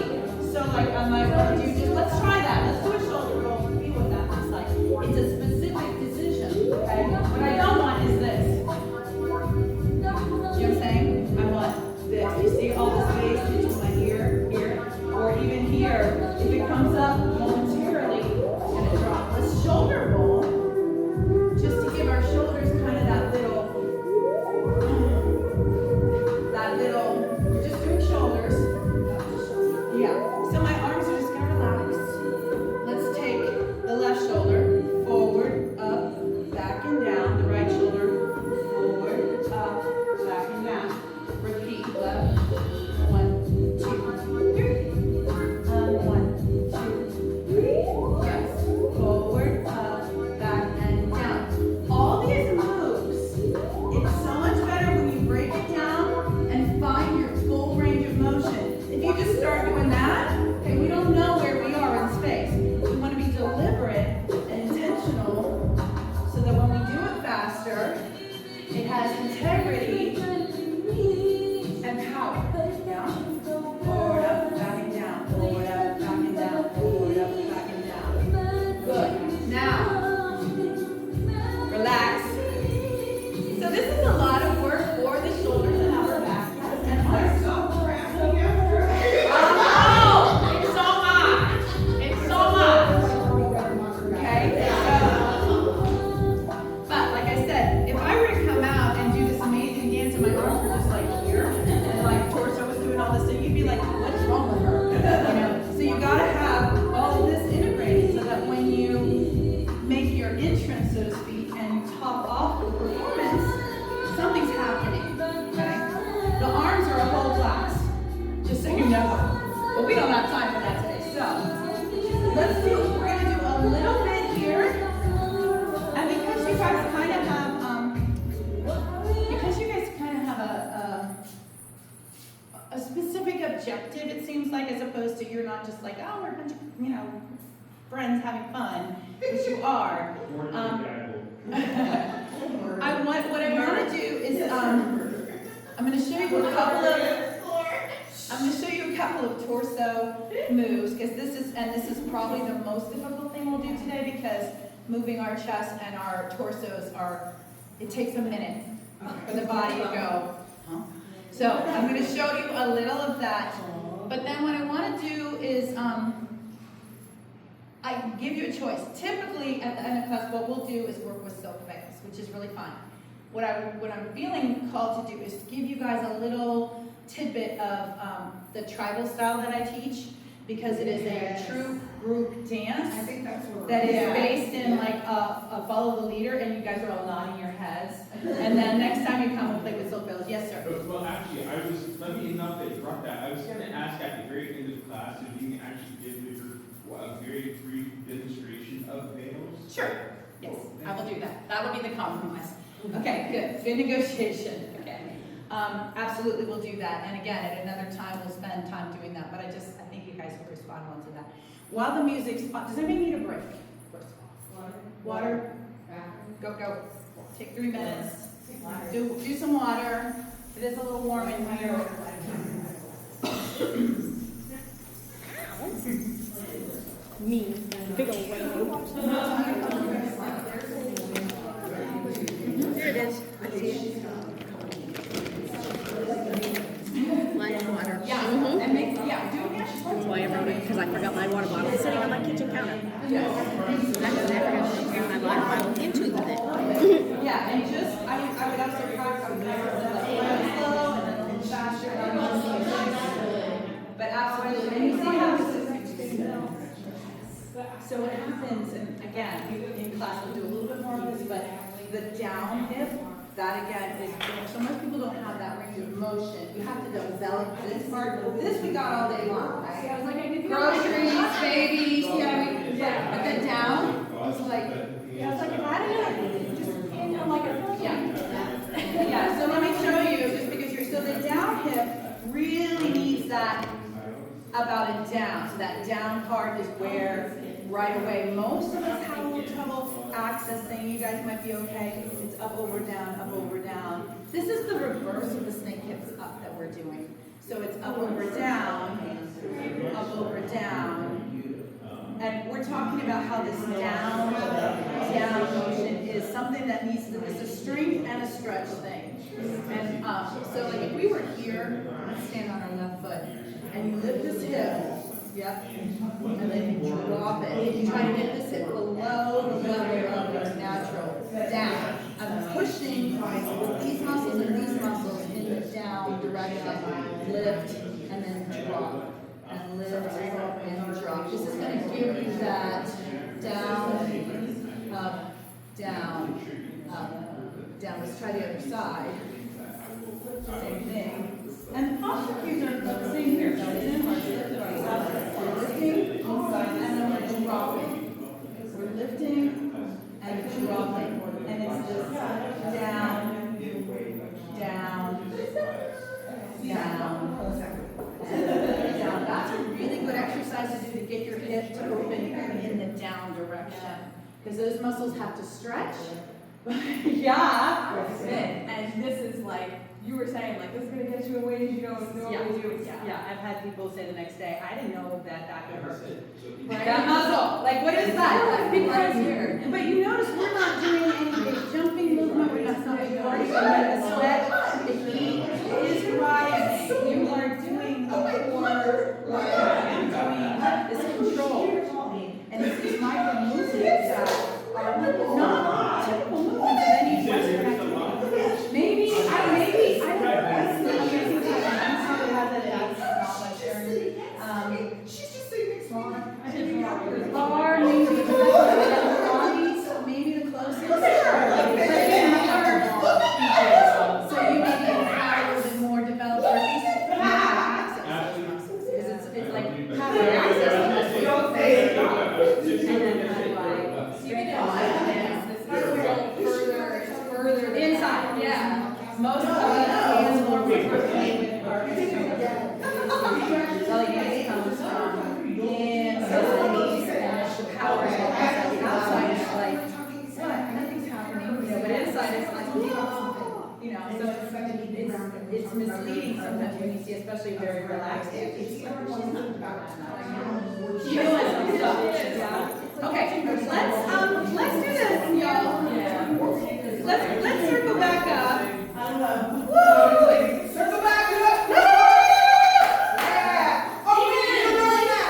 So like I might want to do just, let's try that. Let's do a shoulder roll and feel what that looks like. It's a specific decision. Okay? What I don't want is this. You know what I'm saying? I want this. You see all the space between my ear, here, or even here. If it comes up momentarily, it's going to drop. Let's shoulder roll, just to give our shoulders kind of that little, we're just doing shoulders. Yeah. So my arms are just going to relax. Let's take the left shoulder forward, up, back and down. The right shoulder forward, up, back and down. Repeat. Left. 1, 2, 3. 1, 2, 3. Yes. Forward, up, back and down. All these moves, it's so much better when you break it down and find your full range of motion. If you just start doing that, okay, we don't know where we are in space. We want to be deliberate and intentional so that when we do it faster, it has integrity and power. Yeah? Forward, up, back and down. Forward, up, back and down. Forward, up, back and down. Good. Now, relax. So this is a lot of work for the shoulders and upper back. And arms. Oh, it's so much. It's so much. Okay? But like I said, if I were to come out not just like, oh, we're a bunch of, friends having fun, which you are. What I want to do is, I'm going to show you a couple of torso moves, because this is probably the most difficult thing we'll do today, because moving our chest and our torsos it takes a minute for the body to go, huh? So I'm going to show you a little of that, but then what I want to do is, I give you a choice. Typically, at the end of class, what we'll do is work with silk veils, which is really fun. What I'm feeling called to do is give you guys a little tidbit of the tribal style that I teach, because it is a true group dance I think that's what. that is based in like a follow the leader, and you guys are all nodding your heads. And then next time you come, we'll play with silk veils. Yes, sir. Well, actually, let me enough that you brought that. I was going to ask at the very end of class if you can actually give the group a very brief demonstration of veils. Sure. Yes, I will do that. That will be the compromise. Okay, good negotiation. Okay. Absolutely, we'll do that. And again, at another time, we'll spend time doing that. But I think you guys will respond well to that. While the music's on, does anybody need a break? First of all, water. Go. Take 3 minutes. Do some water. It is a little warm in here. Me, big old rainbow. There it is. I see it. Light water. Yeah. And do it again. That's why I wrote it, because I forgot my water bottle sitting on my kitchen counter. Yes. That's what I forgot to carry my water bottle into the thing. Yeah, and just, I would also practice slow and then a little faster. But absolutely, and you see how this is. So what happens, and again, in class we'll do a little bit more of this, but the down hip, that again is, so most people don't have that range of motion. You have to develop this part. This we got all day long, right? I was like, I did Groceries, babies, but the down is like, Yeah, I was like, if I didn't, just, like, I feel like. yeah, so let me show you, just because so the down hip really needs that about a down. So that down part is where right away most of us have a little trouble accessing. You guys might be okay. It's up, over, down, up, over, down. This is the reverse of the snake hips up that we're doing. So it's up, over, down, up, over, down. And we're talking about how this down motion is something that needs to, it's a strength and a stretch thing. And so like if we were here, let's stand on our left foot, and you lift this hip, yep, and then you drop it. You try to get this hip below the level of its natural down. I'm pushing with these muscles and these muscles in the down direction. Lift and then drop. And lift and drop. This is going to give you that down, up, down, up, down. Let's try the other side. Same thing. And the posture cues are the same here. So it's in our lift ourselves. We're lifting and then we're dropping. We're lifting and dropping. And it's just down, down, down. Down. That's a really good exercise to do to get your hip to open in the down direction. Because those muscles have to stretch. Yeah. And this is like, you were saying, like, this is gonna get you away as you don't normally do. Yeah, I've had people say the next day, I didn't know that could hurt. Right? That muscle, like what is that? Because- Right here. But you notice we're not doing any big jumping movement, we're not doing already doing the sweat. The heat is rising. You are doing the core work, you're doing this control. And it's these micro movements that are not typical movements of any Western activity. Maybe, I don't know. She's just saying Or maybe the closest. So you may be a little bit more developed, or at least have access to those muscles. Because it's like having access to this and then kind of like, you can do further inside, yeah. Most of us hands more frequently with our belly dance comes from So it's misleading sometimes when you see, especially very relaxed. It's everyone's about You know what I'm saying? Yeah. Okay, let's do this, y'all. Let's circle back up. Woo! Circle back up! Yeah! Oh, we need to learn that!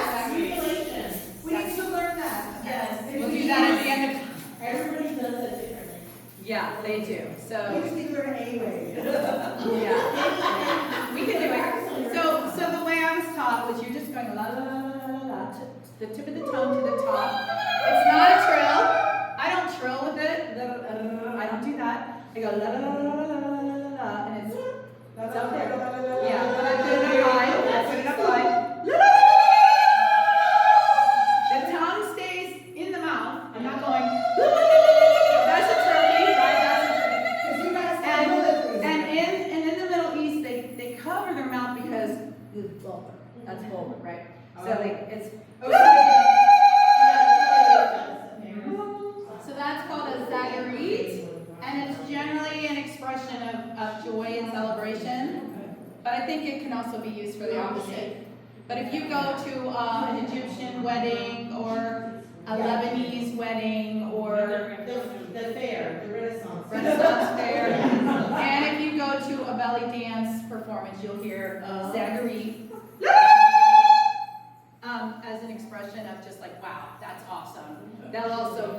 We need to learn that. Yes, we'll do that at the end of. Everybody does it differently. Yeah, they do. We So just need to learn anyway. yeah, we can do it. So the way I was taught was you're just going la la la la la la to the tip of the tongue to the top. It's not a trill. I don't trill with it. I don't do that. I go la la la la la la la la la, and it's up there. Yeah, but I put it up high. I put it up high. The tongue stays in the mouth. I'm not going. That's a turkey, right? That's a turkey. Because you guys And in the Middle East, they cover their mouth because it's vulgar. That's vulgar, right? So it's. So that's called a zagarit, and it's generally an expression of joy and celebration. But I think it can also be used for the opposite. But if you go to an Egyptian wedding or a Lebanese wedding or The fair, the Renaissance. Renaissance fair, and if you go to a belly dance performance, you'll hear zagarit as an expression of just like, wow, that's awesome. They'll also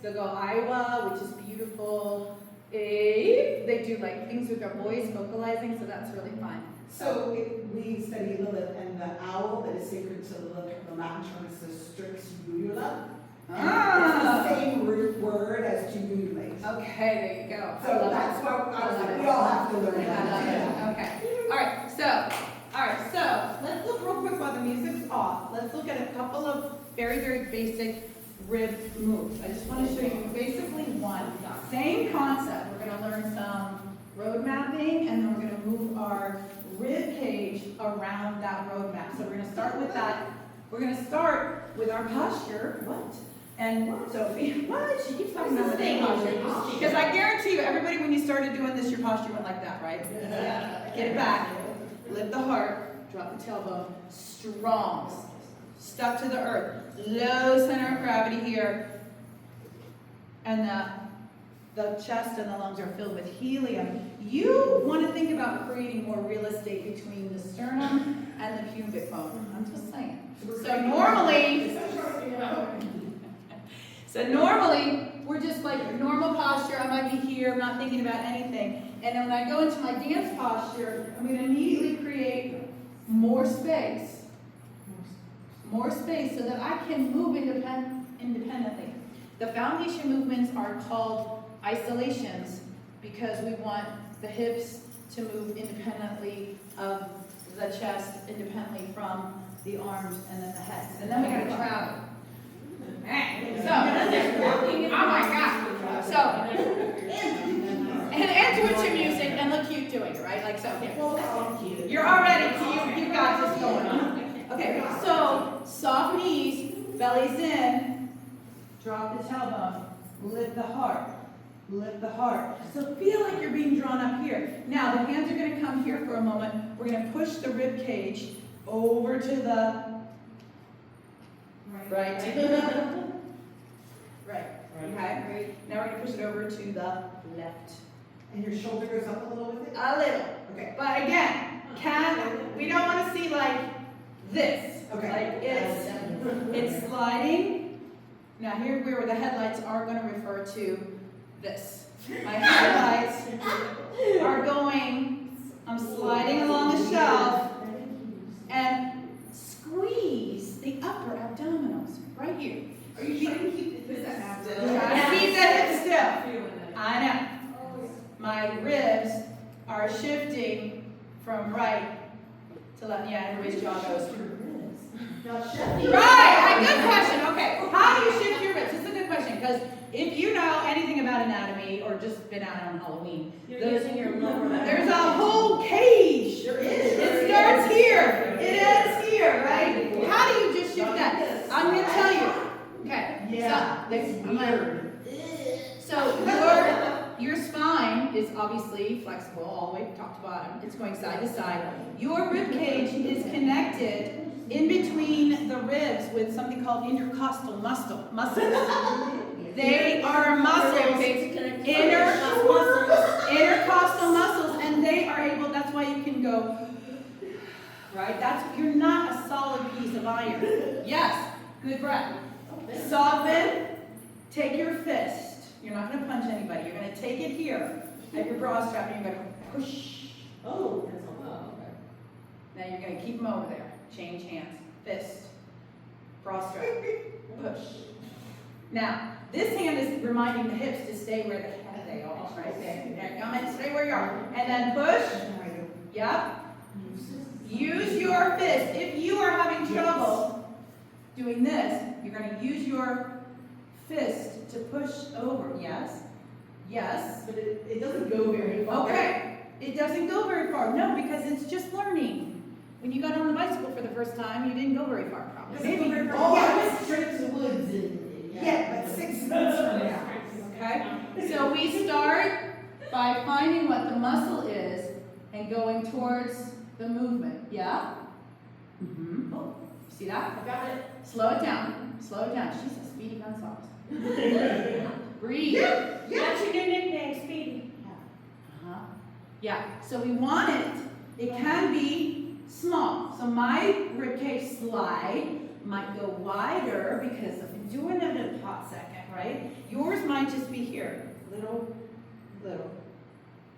they'll go Iowa, which is beautiful. They do like things with their voice, vocalizing, so that's really fun. So we study Lilith, and the owl that is sacred to Lilith, the Latin term is the Strix Bubula. It's the same root word as to mutilate. Okay, there you go. I So love that's it. what I was like, we all have to learn I love that. it. Okay. All right. So let's look real quick while the music's off. Let's look at a couple of very, very basic rib moves. I just want to show you basically one. Same concept. We're going to learn some road mapping, and then we're going to move our rib cage around that road map. So we're going to start with that. We're going to start with our posture. What? And Sophie, what? She keeps talking about the same posture. Because I guarantee you, everybody, when you started doing this, your posture went like that, right? Get it back. Lift the heart. Drop the tailbone. Strong. Stuck to the earth. Low center of gravity here. And the chest and the lungs are filled with helium. You want to think about creating more real estate between the sternum and the pubic bone. I'm just saying. So normally, we're just like normal posture. I might be here, I'm not thinking about anything. And then when I go into my dance posture, I'm going to immediately create more space. More space so that I can move independently. The foundation movements are called isolations because we want the hips to move independently of the chest, independently from the arms and then the head. And then we got to travel. So, oh my God. So, and to your music and look cute doing it, right? Like so. You're already, you got this going on. Okay, so soft knees, bellies in, drop the tailbone, lift the heart. Lift the heart. So feel like you're being drawn up here. Now the hands are going to come here for a moment. We're going to push the rib cage over to the right. Right. Okay. Now we're going to push it over to the left. And your shoulder goes up a little with it? A little. Okay. But again, we don't want to see like this. Okay. Like it's sliding. Now here where the headlights are going to refer to this. My headlights are going, I'm sliding along the shelf and squeeze the upper abdominals right here. Are you trying to keep this still? Trying to keep that hip still. I know. My ribs are shifting from right to left. Yeah, everybody's jaw goes. Right, good question. Okay, how do you shift your ribs? It's a good question because if you know anything about anatomy or just been out on Halloween, there's a whole cage. There is. It starts here. It ends here, right? How do you just shift that? I'm going to tell you. Okay. Yeah. So your spine is obviously flexible all the way top to bottom. It's going side to side. Your rib cage is connected in between the ribs with something called intercostal muscles. They are muscles, intercostal muscles, and they are able, that's why you can go, right? You're not a solid piece of iron. Yes, good breath. Soften, take your fist. You're not gonna punch anybody. You're gonna take it here at your bra strap and you're gonna push. Oh, that's all. Now you're gonna keep them over there. Change hands, fist, bra strap, push. Now, this hand is reminding the hips to stay where the head they are, right there. There, come in, stay where you are. And then push. Yep. Use your fist. If you are having trouble doing this, you're going to use your fist to push over. Yes. Yes. But it doesn't go very far. Okay. It doesn't go very far. No, because it's just learning. When you got on the bicycle for the first time, you didn't go very far, probably. Maybe. Oh, I went straight to the woods and. Yeah, but 6 months from now. Okay? So we start by finding what the muscle is and going towards the movement. Yeah? Mm-hmm. Oh, see that? I got it. Slow it down. Slow it down. She's a Speedy Gonzales. Breathe. That's your new nickname, Speedy. Uh-huh. Yeah. So we want it. It can be small. So my ribcage slide might go wider because I've been doing it in a hot second, right? Yours might just be here. Little, little,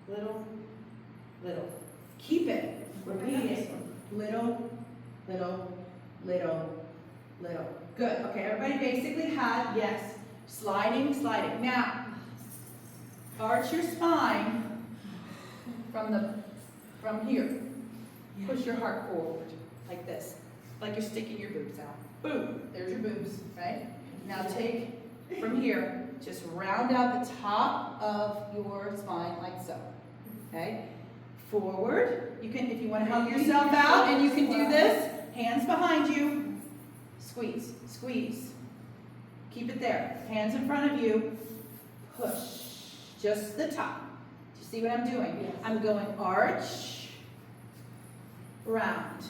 little, little. Keep it. Repeat it. Little, little, little, little. Good. Okay, everybody basically had, yes, sliding, sliding. Now, arch your spine from here. Push your heart forward, like this. Like you're sticking your boobs out. Boom, there's your boobs, right? Now take from here, just round out the top of your spine like so, okay? Forward, you can, if you want to help yourself out, and you can do this, hands behind you, squeeze, squeeze. Keep it there, hands in front of you, push, just the top. Do you see what I'm doing? Yes. I'm going arch, round.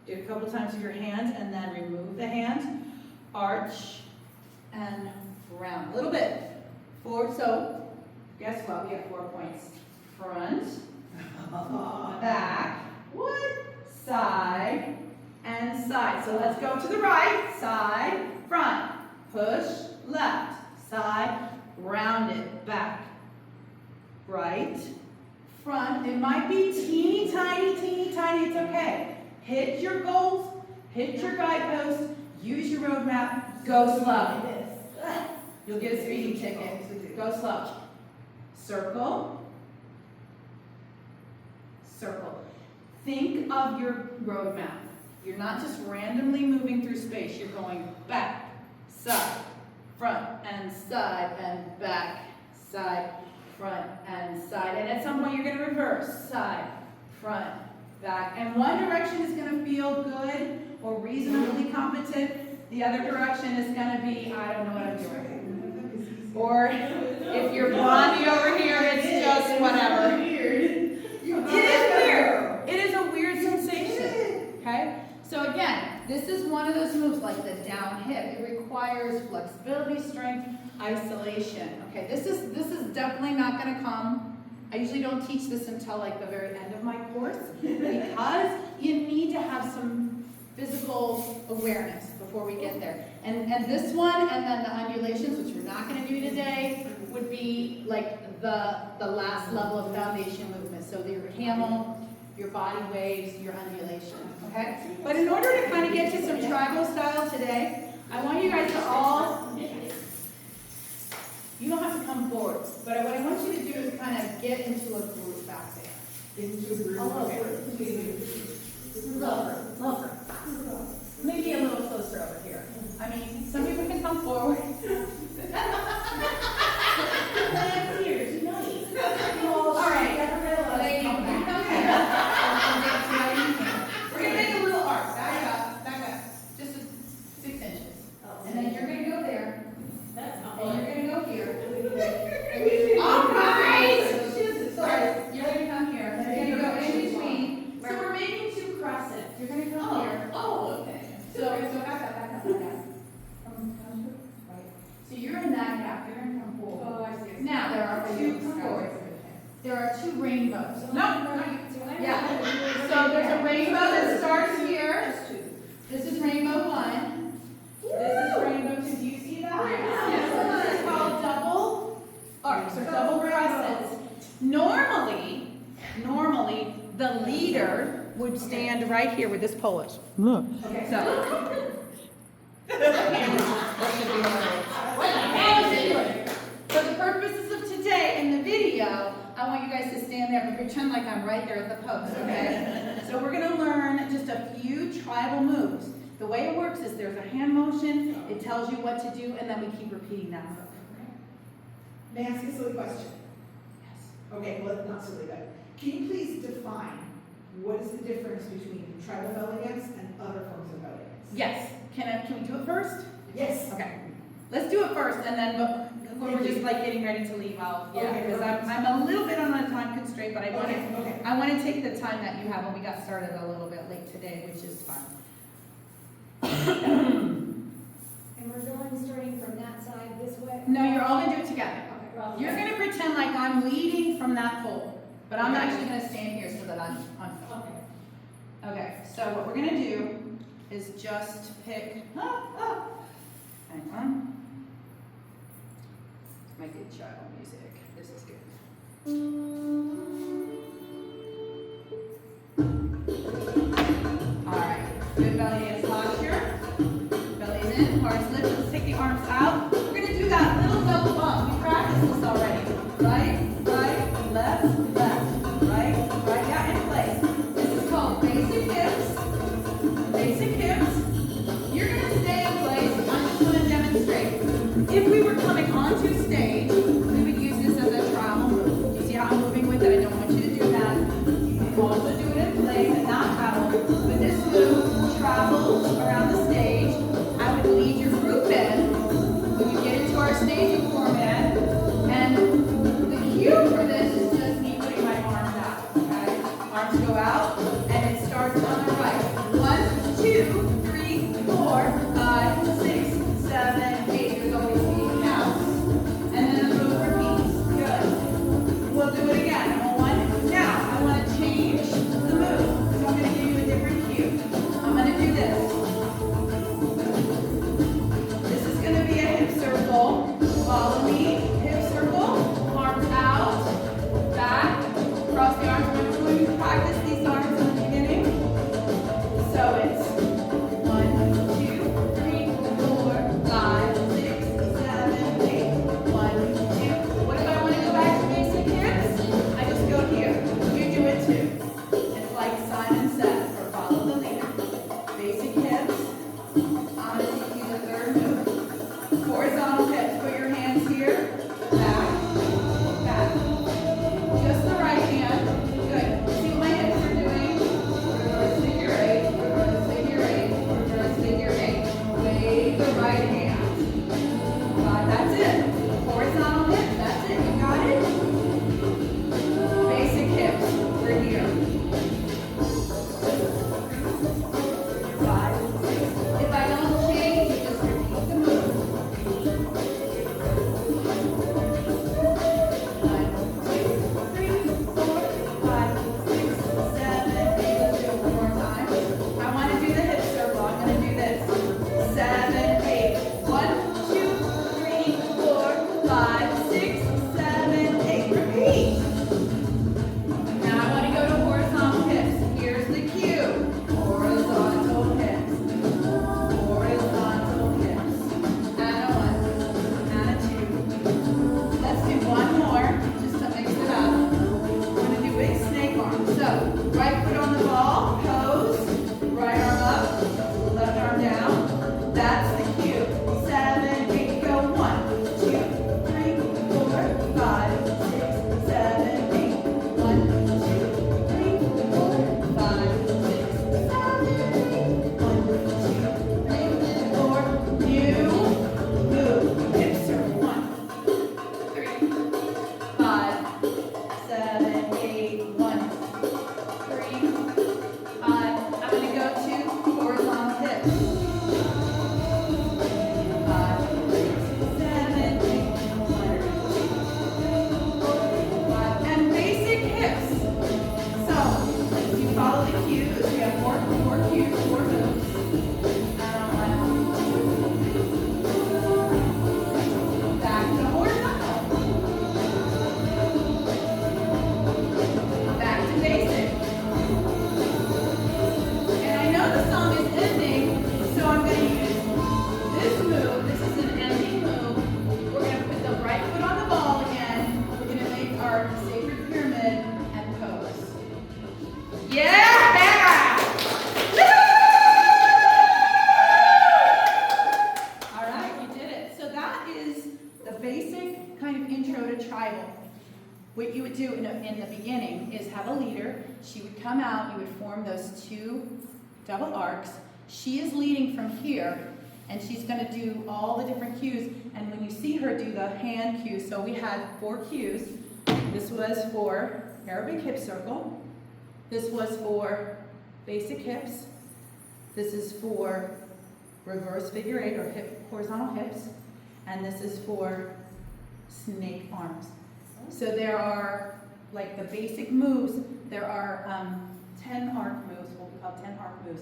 Do it a couple times with your hands and then remove the hands. Arch and round. A little bit. Forward. So, guess what? We have 4 points. Front, back, side, and side. So let's go to the right. Side, front. Push, left. Side, round it. Back. Right, front. It might be teeny tiny, it's okay. Hit your goals, hit your guideposts, use your roadmap, go slow. You'll get a speeding ticket. Go slow. Circle. Circle. Think of your roadmap. You're not just randomly moving through space. You're going back, side, front, and side, and back, side, front, and side. And at some point you're going to reverse. Side, front, back. And one direction is going to feel good or reasonably competent. The other direction is going to be, I don't know what I'm doing. Or if you're blondie over here, it's just whatever. It is weird. It is a weird sensation. Okay? So again, this is one of those moves like the down hip. It requires flexibility, strength, isolation. Okay, this is definitely not going to come. I usually don't teach this until like the very end of my course because you need to have some physical awareness before we get there. And this one and then the undulations, which we're not going to do today, would be like the last level of foundation movement. So your camel, your body waves, your undulation. Okay? But in order to kind of get to some tribal style today, I want you guys to all, you don't have to come forward, but what I want you to do is kind of get into a group back there. Into the room. Lover. Maybe a little closer over here. I mean, some people can come forward. All right. Lady, come back. We're going to make a little arc. Back up. Just 6 inches. And then you're going to go there. And you're going to go here. All right. there are two rainbows. No, yeah. Yeah. So there's a rainbow that starts here. This is rainbow one. This is rainbow two. Do you see that? Yes. This is called double arcs or double crescents. Normally, the leader would stand right here where this pole is. Look. Okay, so. For the purposes of today in the video, I want you guys to stand there and pretend like I'm right there at the post, okay? So we're gonna learn just a few tribal moves. The way it works is there's a hand motion, it tells you what to do, and then we keep repeating that move. May I ask a silly question? Yes. Okay, well, not silly, but can you please define what is the difference between tribal belly dance and other forms of belly dance? Yes. Can we do it first? Yes. Okay. Let's do it first, and then when we're just like getting ready to leave, Okay. because I'm a little bit on a time constraint, but I want to Okay. I want to take the time that you have when we got started a little bit late today, which is fun. And we're going starting from that side this way? No, you're all gonna do it together. Okay, well. You're gonna pretend like I'm leading from that pole, but I'm actually gonna stand here so that I'm on film. Okay. Okay, so what we're gonna do is just pick, hang on. My good child music, this is good. All right, good belly dance posture. Belly's in, heart's lifted. Let's take the arms out. We're gonna do that little double bump. We practiced this already. Right, left, right, yeah, in place. This is called basic hips. Basic hips. You're gonna stay in place. I'm just gonna demonstrate. If we were coming onto stage, we would use this as a travel move. You see how I'm moving with it? I don't want you to do that. You can also do it in place and not travel. But this move travels around the stage. I would lead your group in. When you get into our staging format, and the cue for this is just me putting my arms out. Okay? Arms go out, and it starts on the right. 1, 2, 3, 4, 5, 6, 7, 8. There's always 8 counts. And then the move repeats. Good. We'll do it again. Now, I want to change the move. So I'm going to give you a different cue. I'm going to do this. This is going to be a hip circle. Follow me. Hip circle. Arms out. Back. Cross the arms. Remember when we practiced these arms in the beginning? So it's 1, 2, 3, 4, 5, 6, 7, 8. 1, 2. What if I want to go back to basic hips? I just go here. You do it too. It's like Simon said, or follow the leader. Basic hips. I'm going to teach you the third move. Horizontal hips. Put your hands here. Back. Back. Just the right hand. Good. See what my hips beginning is have a leader. She would come out, you would form those 2 double arcs. She is leading from here, and she's gonna do all the different cues. And when you see her do the hand cue, so we had 4 cues. This was for Arabic hip circle. This was for basic hips. This is for reverse figure 8 or horizontal hips. And this is for snake arms. So there are, like the basic moves, there are 10 arc moves, what we call 10 arc moves.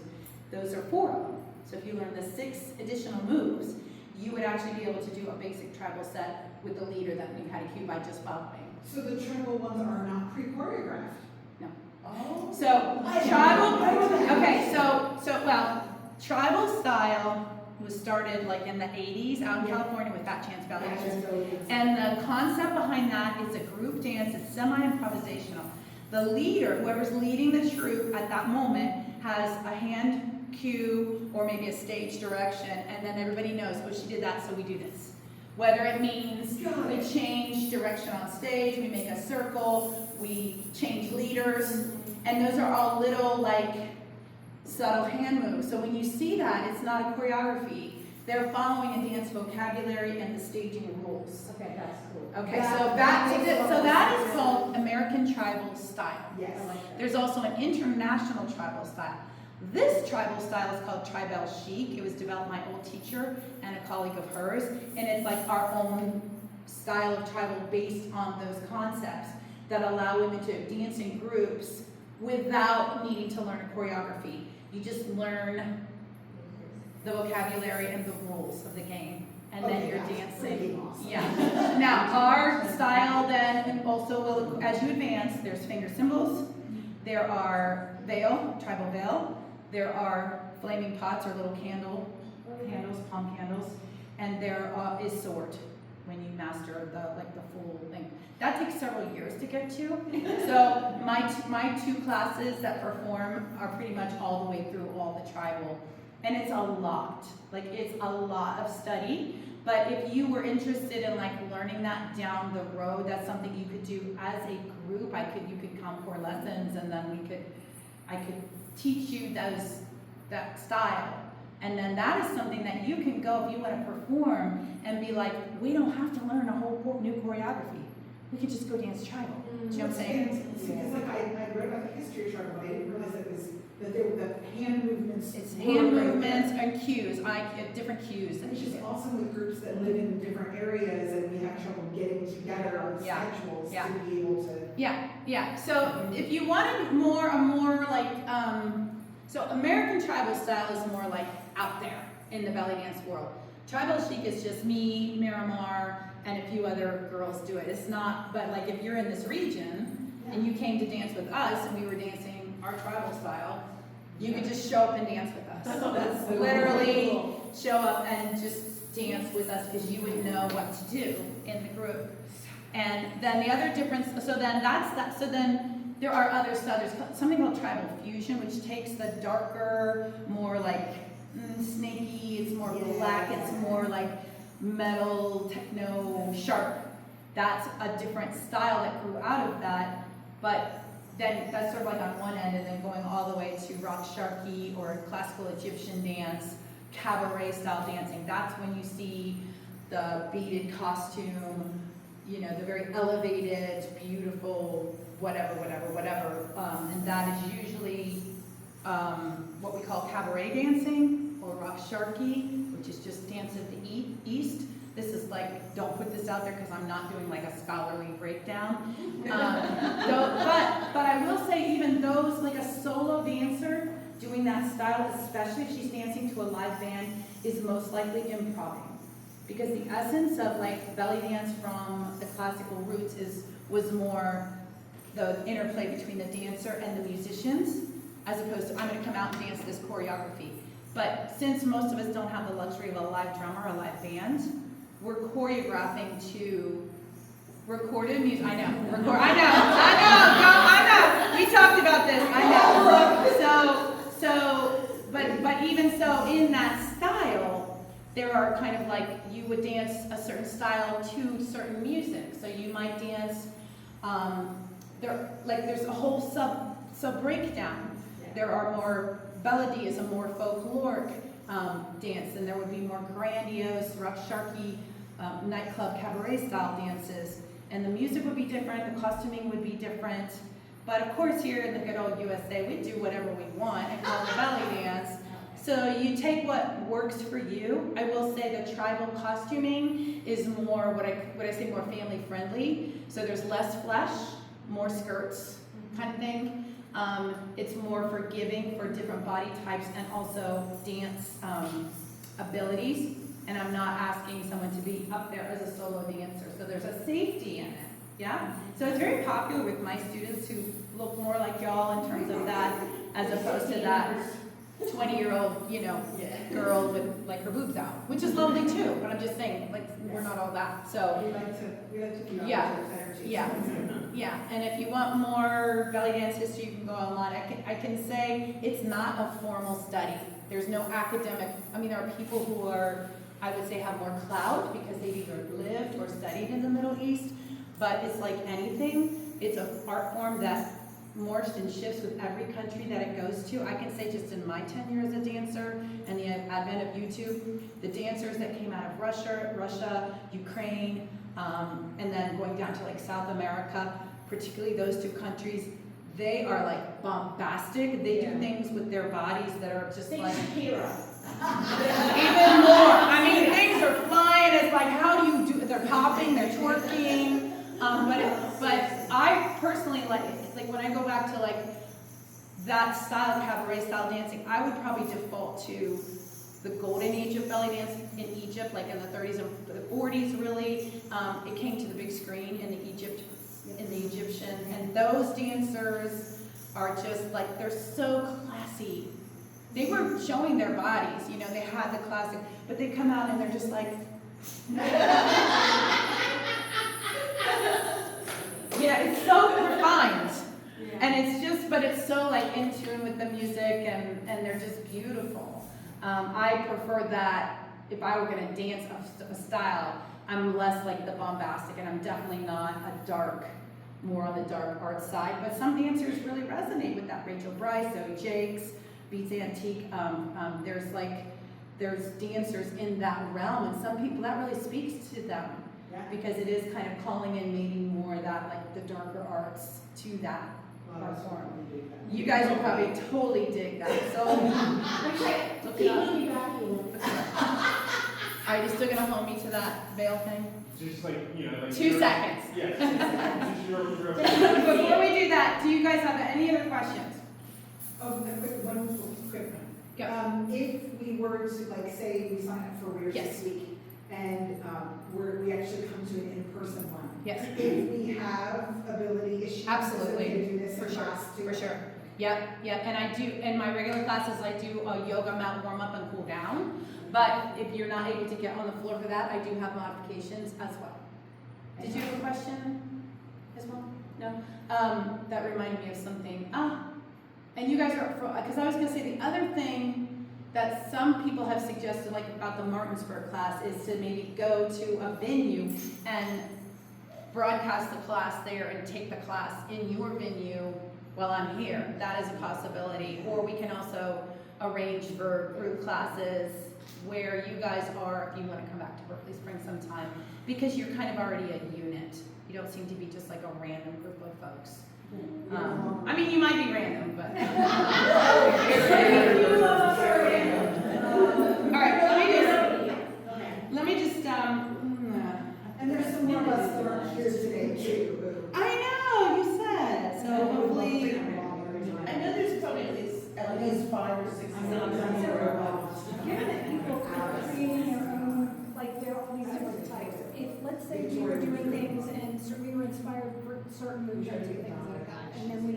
Those are 4 of them. So if you learn the 6 additional moves, you would actually be able to do a basic tribal set with the leader that you had a cue by just following. So the tribal ones are not pre-choreographed? No. Oh. So tribal, okay, well, tribal style was started like in the 80s out in California with Fat Chance Ballet. And the concept behind that is a group dance, it's semi-improvisational. The leader, whoever's leading the troupe at that moment, has a hand cue or maybe a stage direction, and then everybody knows, oh, she did that, so we do this. Whether it means we change direction on stage, we make a circle, we change leaders, and those are all little like subtle hand moves. So when you see that, it's not a choreography. They're following a dance vocabulary and the staging rules. Okay, that's cool. Okay, so that is called American tribal style. Yes. I like that. There's also an international tribal style. This tribal style is called Tribal Chic. It was developed by my old teacher and a colleague of hers, and it's like our own style of tribal based on those concepts that allow women to dance in groups without needing to learn a choreography. You just learn the vocabulary and the rules of the game, and then you're dancing. Awesome. Yeah. Now, our style then also will, as you advance, there's finger cymbals, there are veil, tribal veil, there are flaming pots or little candles, palm candles, and there is sword when you master the full thing. That takes several years to get to. So my 2 classes that perform are pretty much all the way through all the tribal. And it's a lot, it's a lot of study. But if you were interested in learning that down the road, that's something you could do as a group. You could come for lessons, and then I could teach you that style. And then that is something that you can go if you want to perform and be like, we don't have to learn a whole new choreography. We could just go dance tribal. Do you know what I'm saying? Because I read about the history of tribal, but I didn't realize that there were the hand movements. It's hand movements and cues, different cues. that Which you is get. awesome with groups that live in different areas and we have trouble getting together on schedules Yeah. to be able to. Yeah. So if you wanted a more so American tribal style is more like out there in the belly dance world. Tribal Chic is just me, Miramar, and a few other girls do it. It's not, but if you're in this region and you came to dance with us and we were dancing our tribal style, you could just show up and dance with us. That's so Literally cool. show up and just dance with us because you would know what to do in the group. And then the other difference, so then that's that. So then there are other styles. There's something called tribal fusion, which takes the darker, more snaky, it's more black, it's more metal, techno, sharp. That's a different style that grew out of that, but then that's sort of on one end, and then going all the way to rock sharky or classical Egyptian dance, cabaret style dancing. That's when you see the beaded costume, the very elevated, beautiful, whatever. And that is usually what we call cabaret dancing or rock sharky, which is just dance of the East. This is don't put this out there because I'm not doing a scholarly breakdown. But I will say even those, a solo dancer doing that style, especially if she's dancing to a live band, is most likely improvising. Because the essence of belly dance from the classical roots was more the interplay between the dancer and the musicians, as opposed to I'm going to come out and dance this choreography. But since most of us don't have the luxury of a live drummer or a live band, we're choreographing to recorded music. I know. We talked about this. I know. But even so, in that style, there are kind of you would dance a certain style to certain music. So you might dance there's a whole sub breakdown. There are more, Belody is a more folkloric dance, and there would be more grandiose, rough, sharky, nightclub, cabaret style dances. And the music would be different, the costuming would be different. But of course, here in the good old USA, we do whatever we want and call it belly dance. So you take what works for you. I will say the tribal costuming is more, what I say, more family friendly. So there's less flesh, more skirts kind of thing. It's more forgiving for different body types and also dance abilities. And I'm not asking someone to be up there as a solo dancer. So there's a safety in it, yeah? So it's very popular with my students who look more like y'all in terms of that, as opposed to that 20-year-old, girl with like her boobs out, which is lovely too. But I'm just saying, like, we're not all that. So We like to keep up Yeah. with those energies. yeah, and if you want more belly dance history, you can go online. I can say it's not a formal study. There's no academic, there are people who are, I would say, have more clout because they've either lived or studied in the Middle East, but it's like anything. It's an art form that morphs and shifts with every country that it goes to. I can say just in my tenure as a dancer and the advent of YouTube, the dancers that came out of Russia, Ukraine, and then going down to like South America, particularly those two countries, they are like bombastic. They do things with their bodies that are just like Shakira. even more. Things are flying. It's like, how do you do? They're popping, they're twerking. But I personally like when I go back to like that style, cabaret style dancing, I would probably default to the golden age of belly dance in Egypt, like in the 30s and the 40s. Really, it came to the big screen in the Egyptian, and those dancers are just like, they're so classy. They were showing their bodies, they had the classic, but they come out and they're just like, it's so refined. And it's just, but it's so like in tune with the music, and they're just beautiful. I prefer that if I were gonna dance a style, I'm less like the bombastic, and I'm definitely not more on the dark art side, but some dancers really resonate with that. Rachel Bryce, Zoe Jakes, Beats Antique, there's dancers in that realm, and some people, that really speaks to them, because it is kind of calling in maybe more that, like, the darker arts to that art form. You guys will probably totally dig that, so look it up. Are you still gonna hold me to that veil thing? Just like, 2 seconds. Yes. Just your Before we do that, do you guys have any other questions? One quick one. Go. If we were to, like, say we sign up for Weirs Yes. this week, and we actually come to an in-person one. Yes. If we have ability issues. Absolutely. We can do this For in sure, class too. for sure. Yep, and I do, in my regular classes, I do a yoga mat warm up and cool down. But if you're not able to get on the floor for that, I do have modifications as well. Did you have a question as well? No? That reminded me of something. And you guys are, because I was gonna say the other thing that some people have suggested, like about the Martinsburg class, is to maybe go to a venue and broadcast the class there and take the class in your venue while I'm here. That is a possibility. Or we can also arrange for group classes where you guys are, if you want to come back to Berkeley Springs sometime, because you're kind of already a unit. You don't seem to be just like a random group of folks. You might be random, but. All right, let me just, And there's some more of us that aren't here today too. I know, you said, so hopefully. I know there's probably at least 5 or 6 Given that people are creating their own, like there are all these different types. If, let's say we were doing things and we were inspired for certain moves and things like that, and then we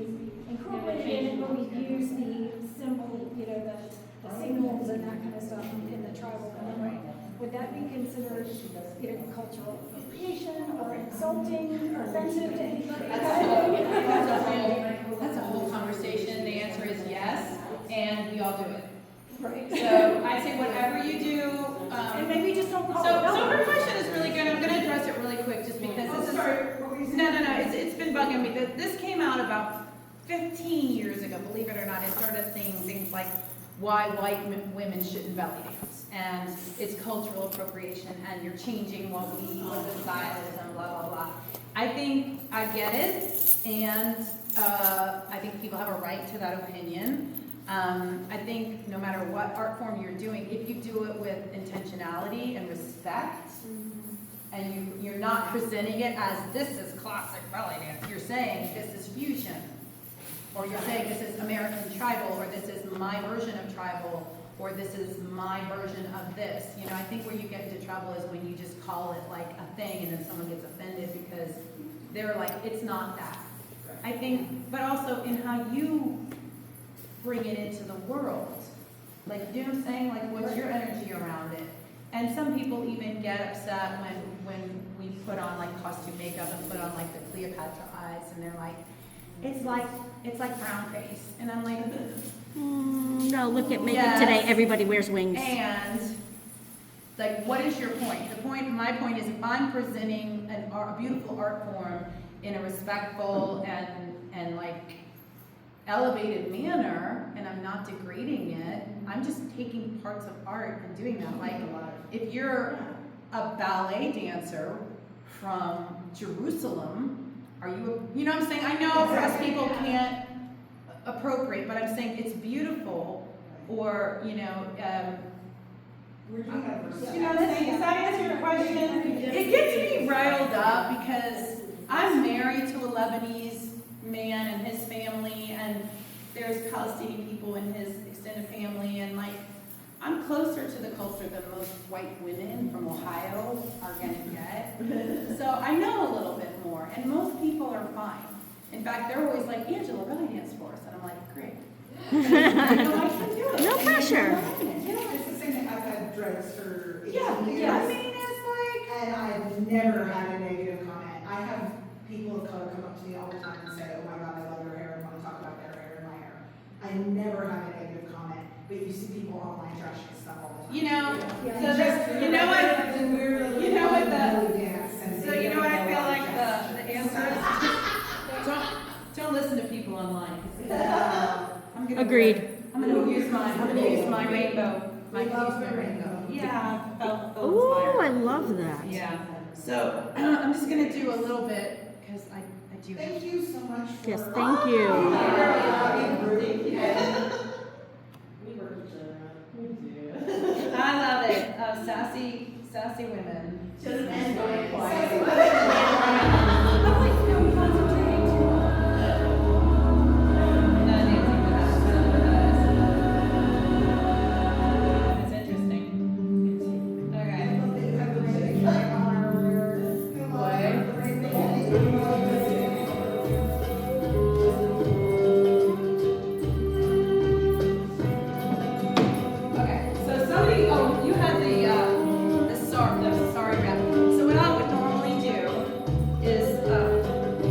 incorporated it, but we use the symbol, the signals and that kind of stuff in the tribal way. Would that be considered, cultural appropriation or insulting or offensive to anybody? That's a whole conversation. The answer is yes, and we all do it. Right. So I say whatever you do. And maybe just don't call So it. her question is really good. I'm going to address it really quick, just because this is. No. It's been bugging me. This came 15 years ago, believe it or not, I started saying things like why white women shouldn't belly dance, and it's cultural appropriation, and you're changing what the style is, and blah, blah, blah. I think I get it, and I think people have a right to that opinion. I think no matter what art form you're doing, if you do it with intentionality and respect, and you're not presenting it as this is classic belly dance, you're saying this is fusion, or you're saying this is American tribal, or this is my version of tribal, or this is my version of this. You know, I think where you get into trouble is when you just call it like a thing and then someone gets offended because they're like, it's not that. I think, but also in how you bring it into the world. Like, you know what I'm saying? Like, what's your energy around it? And some people even get upset when we put on like costume makeup and put on like the Cleopatra eyes, and they're like, it's like brown face. And I'm like, No, look at makeup Yes. today. Everybody wears wings. and like, what is your point? My point is, if I'm presenting a beautiful art form in a respectful and like elevated manner, and I'm not degrading it, I'm just taking parts of art and doing that. Like, if you're a ballet dancer from Jerusalem, are you know what I'm saying? I know us people can't appropriate, but I'm saying it's beautiful, or, you know, Where do you have? you know what I'm saying? Does that answer your question? It gets me riled up because I'm married to a Lebanese man and his family, and there's Palestinian people in his extended family, and like, I'm closer to the culture than most white women from Ohio are gonna get. So I know a little bit more, and most people are fine. In fact, they're always like, Angela, belly dance for us, and I'm like, great. You know, I can do it. No pressure. You know, it's the same thing, I've had dreads for 18 Yeah, years. I mean, it's like, And I've never had a negative comment. I have people of color come up to me all the time and say, oh my God, I love your hair, and want to talk about their hair and my hair. I never have a negative comment, but you see people online trashing stuff all the time. you know, Yeah. so there's, you know what? You know what So So you know what I feel like the answer is? Don't listen to people online. I'm gonna Agreed. I'm gonna use my rainbow, rainbow. Yeah, felt Oh, I inspired. love that. Yeah, so I'm just gonna do a little bit, because I do. Thank you so much for. Yes, thank you. We work each other out. We do. I love it, sassy women. Just and going quiet. I'm like, no, concentrating too It's interesting. Okay. I love that you have the rainbow on our. Okay, so somebody, oh, you had the sorry rep. So what I would normally do is,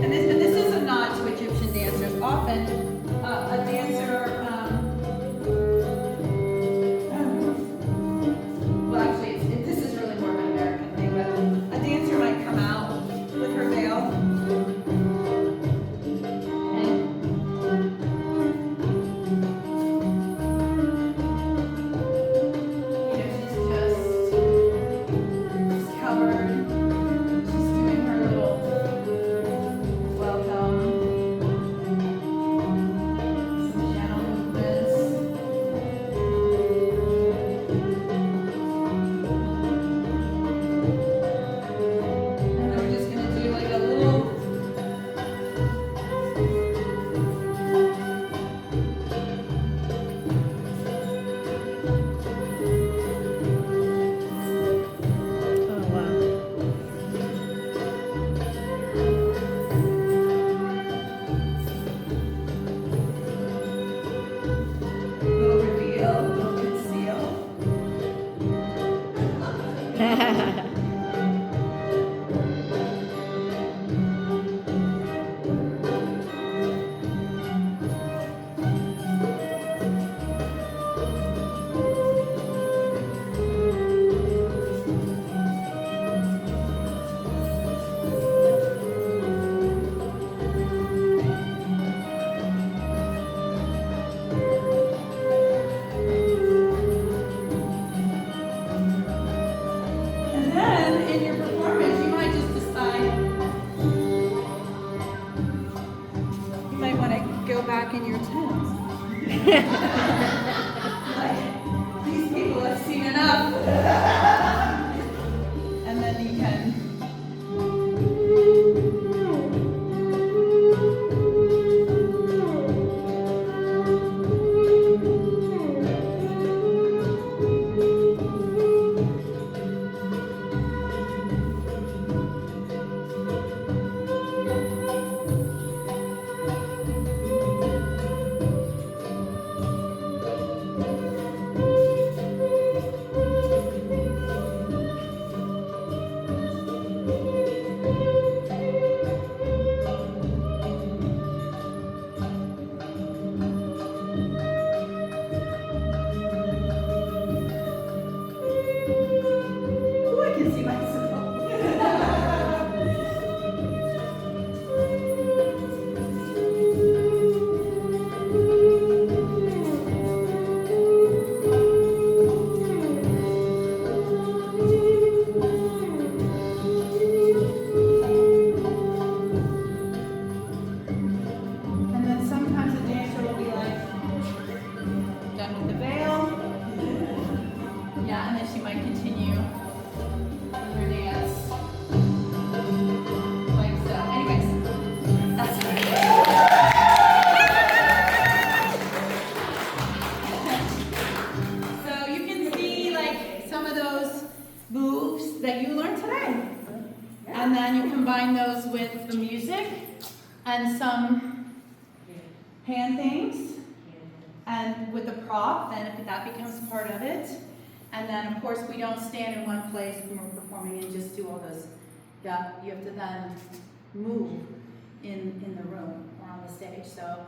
and this is a nod to Egyptian dancers. Often, a dancer, well, actually, this is really more of an American thing, but a dancer might come out with her veil. And she's covered. She's doing her little welcome. back in your tent. Like, these people have seen enough. And then you can. Ooh, I can see myself. And then sometimes the dancer will be like, done with the veil. Yeah, and then she might continue her dance. Like so. Anyways, that's So you can see like some of those moves that you learned today. And then you combine those with the music and some hand things. And with the prop, then if that becomes part of it. And then, of course, we don't stand in one place when we're performing and just do all this. Yeah, you have to then move in the room or on the stage. So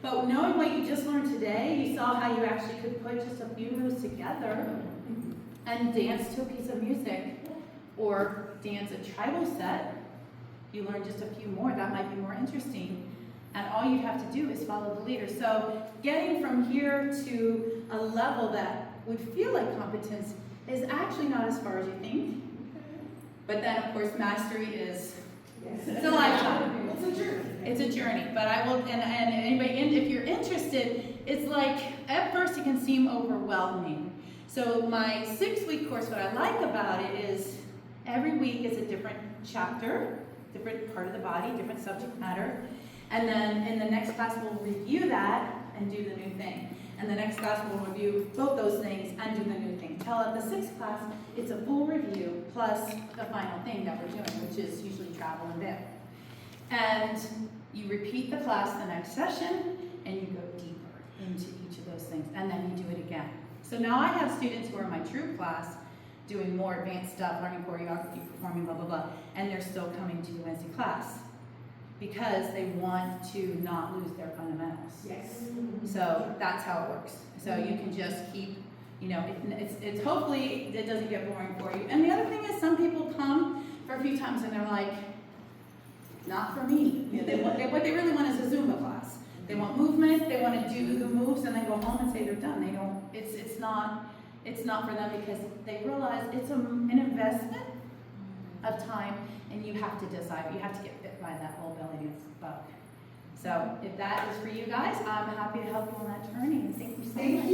but knowing what you just learned today, you saw how you actually could put just a few moves together and dance to a piece of music or dance a tribal set. You learn just a few more, that might be more interesting. And all you have to do is follow the leader. So getting from here to a level that would feel like competence is actually not as far as you think. But then, of course, mastery is it's a lifetime. It's a journey. It's a journey. But I will, and anybody, if you're interested, it's like, at first it can seem overwhelming. So my 6-week course, what I like about it is every week is a different chapter, different part of the body, different subject matter. And then in the next class, we'll review that and do the new thing. And the next class, we'll review both those things and do the new thing. Till at the 6th class, it's a full review plus the final thing that we're doing, which is usually travel and veil. And you repeat the class the next session, and you go deeper into each of those things, and then you do it again. So now I have students who are in my true class doing more advanced stuff, learning choreography, performing, blah, blah, blah, and they're still coming to the Wednesday class because they want to not lose their fundamentals. Yes. So that's how it works. So you can just keep, you know, it's hopefully it doesn't get boring for you. And the other thing is some people come for a few times and they're like, not for me. You know, what they really want is a Zumba class. They want movement, they want to do the moves and then go home and say they're done. They don't, it's not for them because they realize it's an investment of time and you have to decide, you have to get bit by that whole belly dance bug. So if that is for you guys, I'm happy to help you on that journey and thank you so much.